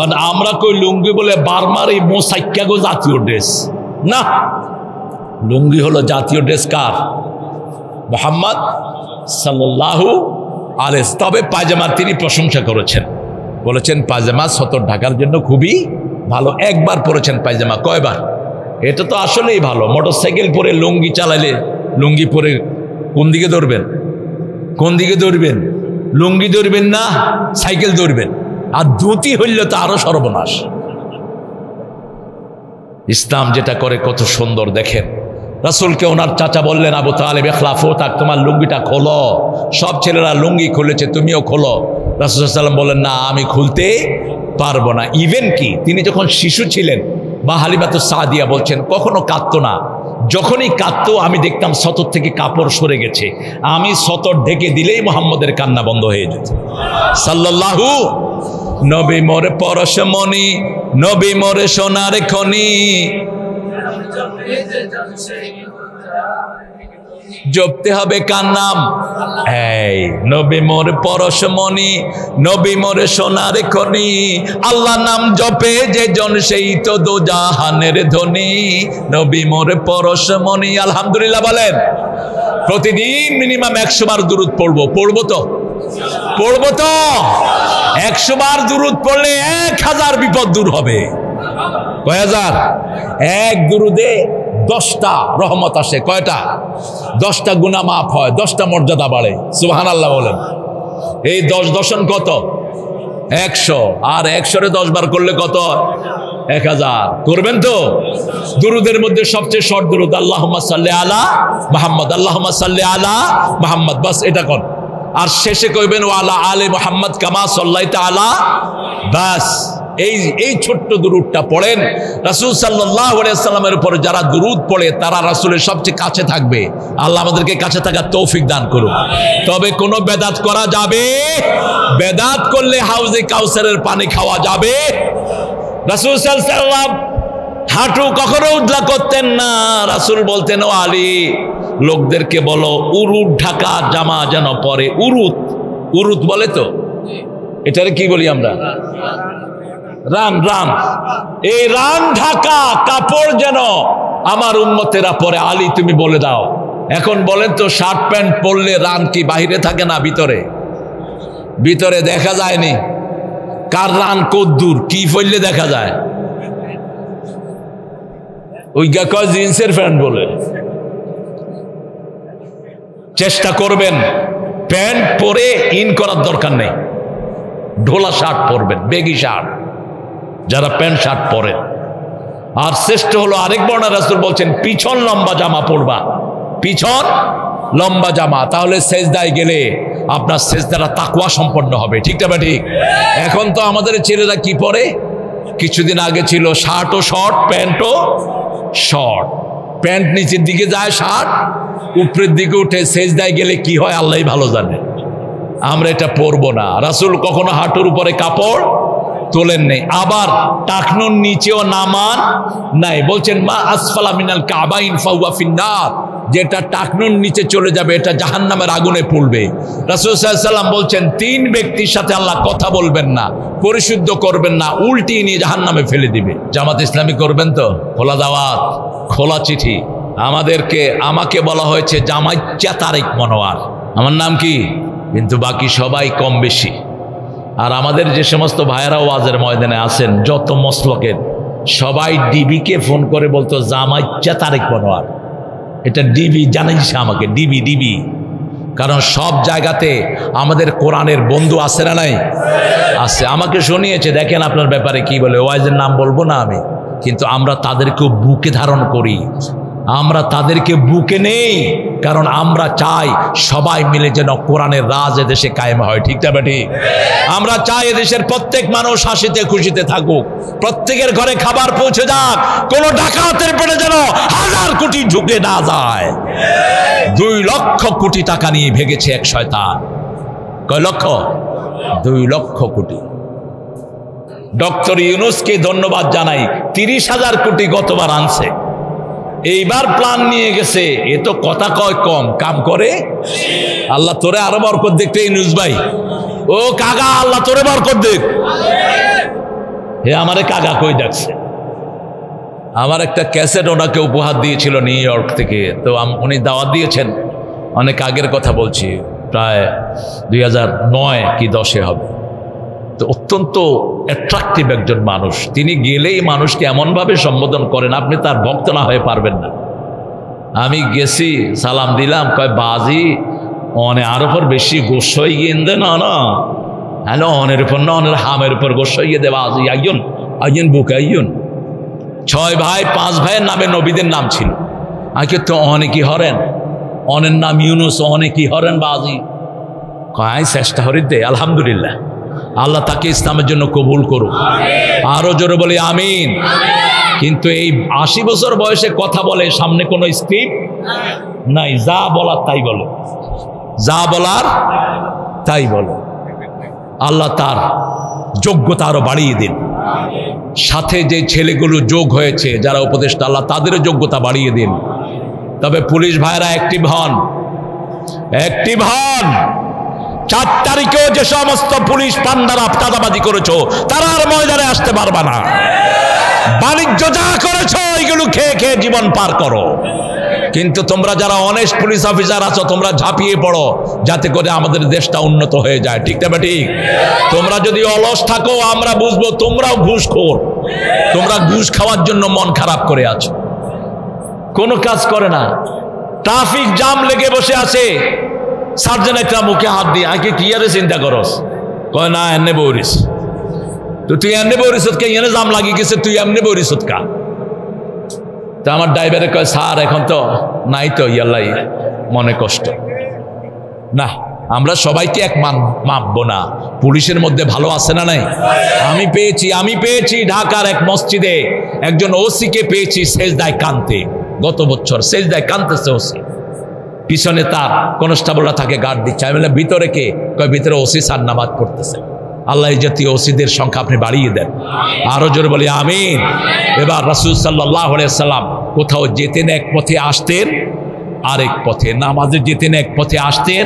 আর আমরা কই লুঙ্গি বলে বার্মার এই মোসাইক্যাগো জাতীয় ড্রেস না, লুঙ্গি হলো জাতীয় ড্রেস কার? মুহাম্মদ সাল্লাল্লাহু আলাইহি। তবে পায়জামার তিনি প্রশংসা করেছেন, বলেছেন পায়জামা সতর ঢাকার জন্য খুবই ভালো। একবার পরেছেন পায়জামা, কয়বার? এটা তো আসলেই ভালো। মোটরসাইকেল পরে লুঙ্গি চালাইলে, লুঙ্গি পরে কোন দিকে দৌড়বেন? কোন দিকে দৌড়বেন? লুঙ্গি দৌড়বেন না সাইকেল দৌড়বেন। আর ধুতি হইলে তো আরো সর্বনাশ। ইসলাম যেটা করে কত সুন্দর দেখেন। রাসূলকে ওনার চাচা বললেন, আবু তালেব ইখলাফু তাক, তোমার লুঙ্গিটা খোলো। সব ছেলেরা লুঙ্গি খুলেছে, তুমিও খোলো। রাসূল সাল্লাল্লাহু আলাইহি ওয়াসাল্লাম বললেন, না আমি খুলতে পারবো না। ইভেন কি তিনি যখন শিশু ছিলেন, বা হালিমাতুস সাদিয়া বলছেন কখনো কাঁদতো না, যখনই কাঁদতো আমি দেখতাম সতর থেকে কাপড় সরে গেছে, আমি সতর ঢেকে দিলেই মুহাম্মদের কান্না বন্ধ হয়ে যেত সাল্লাল্লাহু। নবী মোরে পরশমণি, নবী মোরে সোনার খনি, জপতে হবে কার নাম? এই নবী মোর পরশমণি, নবী মোরে সোনার খনি, আল্লাহ নাম জপে যে জন সেই তো দোজাহানের ধনী, নবী মোর পরশমণি। আলহামদুলিল্লাহ বলেন। প্রতিদিন মিনিমাম 100 বার দুরূদ পড়বো। পড়বো তো? পড়বো তো? 100 বার দুরূদ পড়লে 1000 বিপদ দূর হবে। কয় হাজার? এক দুরুদে 10টা রহমত আসে। কয়টা? 10টা গুনাহ মাফ হয়, 10টা মর্যাদা বাড়ে। সুবহানাল্লাহ বলেন। এই 10 দশন কত? 100। আর 100-রে 10 বার করলে কত? 1000। করবেন তো? দুরুদের মধ্যে সবচেয়ে শর্ট দুরুদ আল্লাহুম্মা সাল্লি আলা মুহাম্মদ, আল্লাহুম্মা সাল্লি আলা মুহাম্মদ, বাস এটা কোন। আর শেষে কইবেন ওয়া আলা আলি মুহাম্মদ কামা সাল্লাইতা আলা, বাস। এই ছোট্ট দুরুদটা পড়েন। রাসূল সাল্লাল্লাহু আলাইহি ওয়াসাল্লামের উপরে যারা দুরুদ পড়ে তারা রাসূলের সবচেয়ে কাছে থাকবে। আল্লাহ আমাদেরকে কাছে থাকার তৌফিক দান করুন। তবে কোনো বেদাত করা যাবে? বেদাত করলে হাউজে কাউসারের পানি খাওয়া যাবে? রাসূল সাল্লাল্লাহু আলাইহি ওয়াসাল্লাম হাঁটু কখনো উদলা করতেন না। রাসূল বলতেন, ও আলী, লোকদেরকে বলো উরুত ঢাকা জামা যেন পরে। উরুত, উরুত বলে তো, এটারে কি বলি আমরা? রান। রান, এই রান ঢাকা কাপড় যেন আমার উম্মতেরা পরে। আলী তুমি বলে দাও। এখন বলেন তো, শার্ট প্যান্ট পরলে রান কি বাহিরে থাকে না ভিতরে? ভিতরে দেখা যায়নি। কার রান কদ্দুর কি ফইলে দেখা যায়? ওই কয় জিন্সের প্যান্ট বলে। চেষ্টা করবেন প্যান্ট পরে ইন করার দরকার নেই, ঢোলা শার্ট পরবেন, বেগি শার্ট যারা প্যান্ট শার্ট পরেন। আর শ্রেষ্ঠ হলো আরেক বর্ণনা রাসূল বলছেন পিছন লম্বা জামা পরবা, পিছন লম্বা জামা, তাহলে সেজদায় গেলে আপনার সেজদাটা তাকওয়া সম্পন্ন হবে। ঠিক না ঠিক? এখন তো আমাদের ছেলেরা কি পরে? কিছুদিন আগে ছিল শার্টও শর্ট, প্যান্টও শর্ট, প্যান্ট নিচের দিকে যায়, শার্ট উপরের দিকে উঠে। সেজদায় গেলে কি হয় আল্লাহই ভালো জানে। আমরা এটা পরবো না। রাসূল কখনো হাঁটুর উপরে কাপড় তোলেন নেই, আবার টাকনুর নিচেও নামান নাই। বলছেন মা আসফালা মিনাল কাবাইন ফাহুয়া ফিন্নার, যেটা টাকনুর নিচে চলে যাবে এটা জাহান্নামের আগুনে পড়বে। রাসূল সাল্লাল্লাহু আলাইহি ওয়াসাল্লাম বলছেন 3 ব্যক্তির সাথে আল্লাহ কথা বলবেন না, পরিশুদ্ধ করবেন না, উল্টিয়ে নিয়ে জাহান্নামে ফেলে দিবে। জামাত ইসলামী করবেন তো? খোলা দাওয়াত, খোলা চিঠি। আমাকে বলা হয়েছে জামাইচ্চা তারেক মনোয়ার, আমার নাম কি, কিন্তু বাকি সবাই কম বেশি। আর আমাদের যে সমস্ত ভাইয়েরা ওয়াজের ময়দানে আছেন যত মসলকের, সবাই ডিবিকে ফোন করে বলতো জামাইচ্চা তারেক মনোয়ার। এটা ডিবি জানিস আমাকে, ডিবি। কারণ সব জায়গাতে আমাদের কোরআনের বন্ধু আছে না নাই? আছে। আমাকে শুনিয়েছে, দেখেন আপনার ব্যাপারে কি বলে। ওয়াজের নাম বলবো না আমি, কিন্তু আমরা তাদেরকেও বুকে ধারণ করি, আমরা তাদেরকে বুকে নেই। কারণ আমরা চাই সবাই মিলে যেন কোরআনের রাজ এদেশে কায়েম হয়। ঠিক না বেটি? আমরা চাই এদেশের প্রত্যেক মানুষ হাসিতে খুশিতে থাকুক, প্রত্যেকের ঘরে খাবার পৌঁছে যাক, কোন ডাকাতের পেটে যেন 1000 কোটি ঢুকে না যায়। 2 লক্ষ কোটি টাকা নিয়ে ভেগেছে এক শয়তান। কয় লক্ষ? 2 লক্ষ কোটি। ডক্টর ইউনূসকে ধন্যবাদ জানাই, 30,000 কোটি গতবার আনছে। এইবার প্ল্যান নিয়ে গেছে, এ তো কথা কয় কম, কাম করে। আল্লাহ তোরে আরো বরকত দেখতে এই নিউজ ভাই, ও কাগা আল্লাহ তোরে বরকত দেখ। হে আমারে কাগা কই ডাকছে। আমার একটা ক্যাসেট ওনাকে উপহার দিয়েছিল নিউ ইয়র্ক থেকে, তো উনি দাওয়াত দিয়েছেন, অনেক আগের কথা বলছি, প্রায় 2009 কি 10 হবে। তো অত্যন্ত অ্যাট্রাকটিভ একজন মানুষ, তিনি গেলেই মানুষকে এমনভাবে সম্বোধন করেন আপনি তার ভক্ত না হয়ে পারবেন না। আমি গেছি, সালাম দিলাম, কয় বাজি অনে আর উপর বেশি গোস হয়ে গিয়ে দে না না, হ্যালো অনের উপর না, অনের হামের উপর গোস হয়ে গিয়ে দে বাজি আইয়ন আইয়ন বুক আইয়ন। 6 ভাই 5 ভাইয়ের নামে নবীদের নাম ছিল। আগে তো অনেকই হরেন, অনের নাম ইউনুস, অনেকই হরেন বাজি। কয় চেষ্টা করি দে, আলহামদুলিল্লাহ আল্লাহ তাকে ইসলামের জন্য কবুল করুক। আরো জোরে বলি আমিন। কিন্তু এই 80 বছর বয়সে কথা বলে, সামনে কোনো স্ক্রিপ্ট নাই, যা বলার তাই বলে, যা বলার তাই বলে। আল্লাহ তার যোগ্যতা আরো বাড়িয়ে দিন। সাথে যে ছেলেগুলো যোগ হয়েছে যারা উপদেষ্টা, আল্লাহ তাদেরও যোগ্যতা বাড়িয়ে দিন। তবে পুলিশ ভাইরা অ্যাক্টিভ হন, অ্যাক্টিভ হন। 4 তারিখেও যে সমস্ত পুলিশ পান্ডারা চাঁদাবাজি করেছো তারা আর ময়দানে আসতে পারবে না। বাণিজ্য যা করেছো এগুলো খেয়ে খেয়ে জীবন পার করো। কিন্তু তোমরা যারা অনেস্ট পুলিশ অফিসার আছো তোমরা ঝাঁপিয়ে পড়ো, যাতে করে আমাদের দেশটা উন্নত হয়ে যায়। ঠিক না ঠিক? তোমরা যদি অলস থাকো আমরা বুঝবো তোমরাও ঘুষখোর, তোমরা ঘুষ খাওয়ার জন্য মন খারাপ করে আছো, কোনো কাজ করে না। ট্রাফিক জাম লেগে বসে আছে, সার্জন একটা মুখে হাত দিয়ে আগে কি আরে চিন্তা করস, কয় না এনে বৌরিস তো তুই এমনি বৌরিস কে, এনে জাম লাগিয়ে গেছে তুই এমনি বৌরিস কা। তা আমার ড্রাইভারে কয় স্যার এখন তো নাই তো ইয়াল্লাই মনে কষ্ট না, আমরা সবাইকে এক মাপবো না। পুলিশের মধ্যে ভালো আছে না নাই? আমি পেয়েছি ঢাকার এক মসজিদে একজন ওসিকে পেয়েছি সেজদায় কাঁদতে, গত বছর সেজদায় কাঁদতেছে ওসি, পিছনে তার কনস্টেবলরা থাকে গার্ড দিচ্ছে। আমি বললাম ভিতরে কে? কয় ভিতরে ওসি স্যার নামাজ পড়তেছে। আল্লাহ এই জাতীয় ওসিদের সংখ্যা আপনি বাড়িয়ে দেন। আরো জোরে বলি আমিন। এবার রাসূল সাল্লাল্লাহু আলাইহি সাল্লাম কোথাও যেতেন এক পথে আসতেন আরেক পথে, নামাজে যেতেন এক পথে আসতেন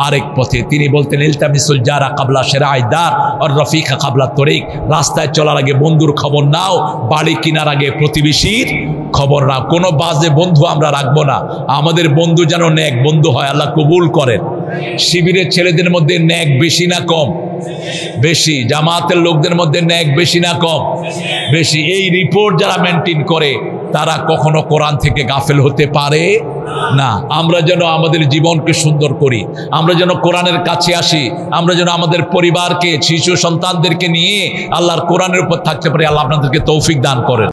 আরেক পথে। তিনি বলতেন ইলতামিসুল জারা কাবলা শিরাইদার আর রফিকা কাবলা তরিক। রাস্তায় চলার আগে বন্ধুর খবর নাও, বাড়ি কেনার আগে প্রতিবেশীর খবর নাও। কোনো বাজে বন্ধু আমরা রাখবো না, আমাদের বন্ধু যেন নেক বন্ধু হয়, আল্লাহ কবুল করেন। শিবিরের ছেলেদের মধ্যে নেক বেশি না কম? বেশি। জামাতের লোকদের মধ্যে নেক বেশি না কম? বেশি। এই রিপোর্ট যারা মেনটেন করে তারা কখনো কোরআন থেকে গাফেল হতে পারে না। আমরা যেন আমাদের জীবনকে সুন্দর করি, আমরা যেন কোরআনের কাছে আসি, আমরা যেন আমাদের পরিবারকে, শিশু সন্তানদেরকে নিয়ে আল্লাহর কোরআনের উপর থাকতে পারি। আল্লাহ আপনাদেরকে তৌফিক দান করেন।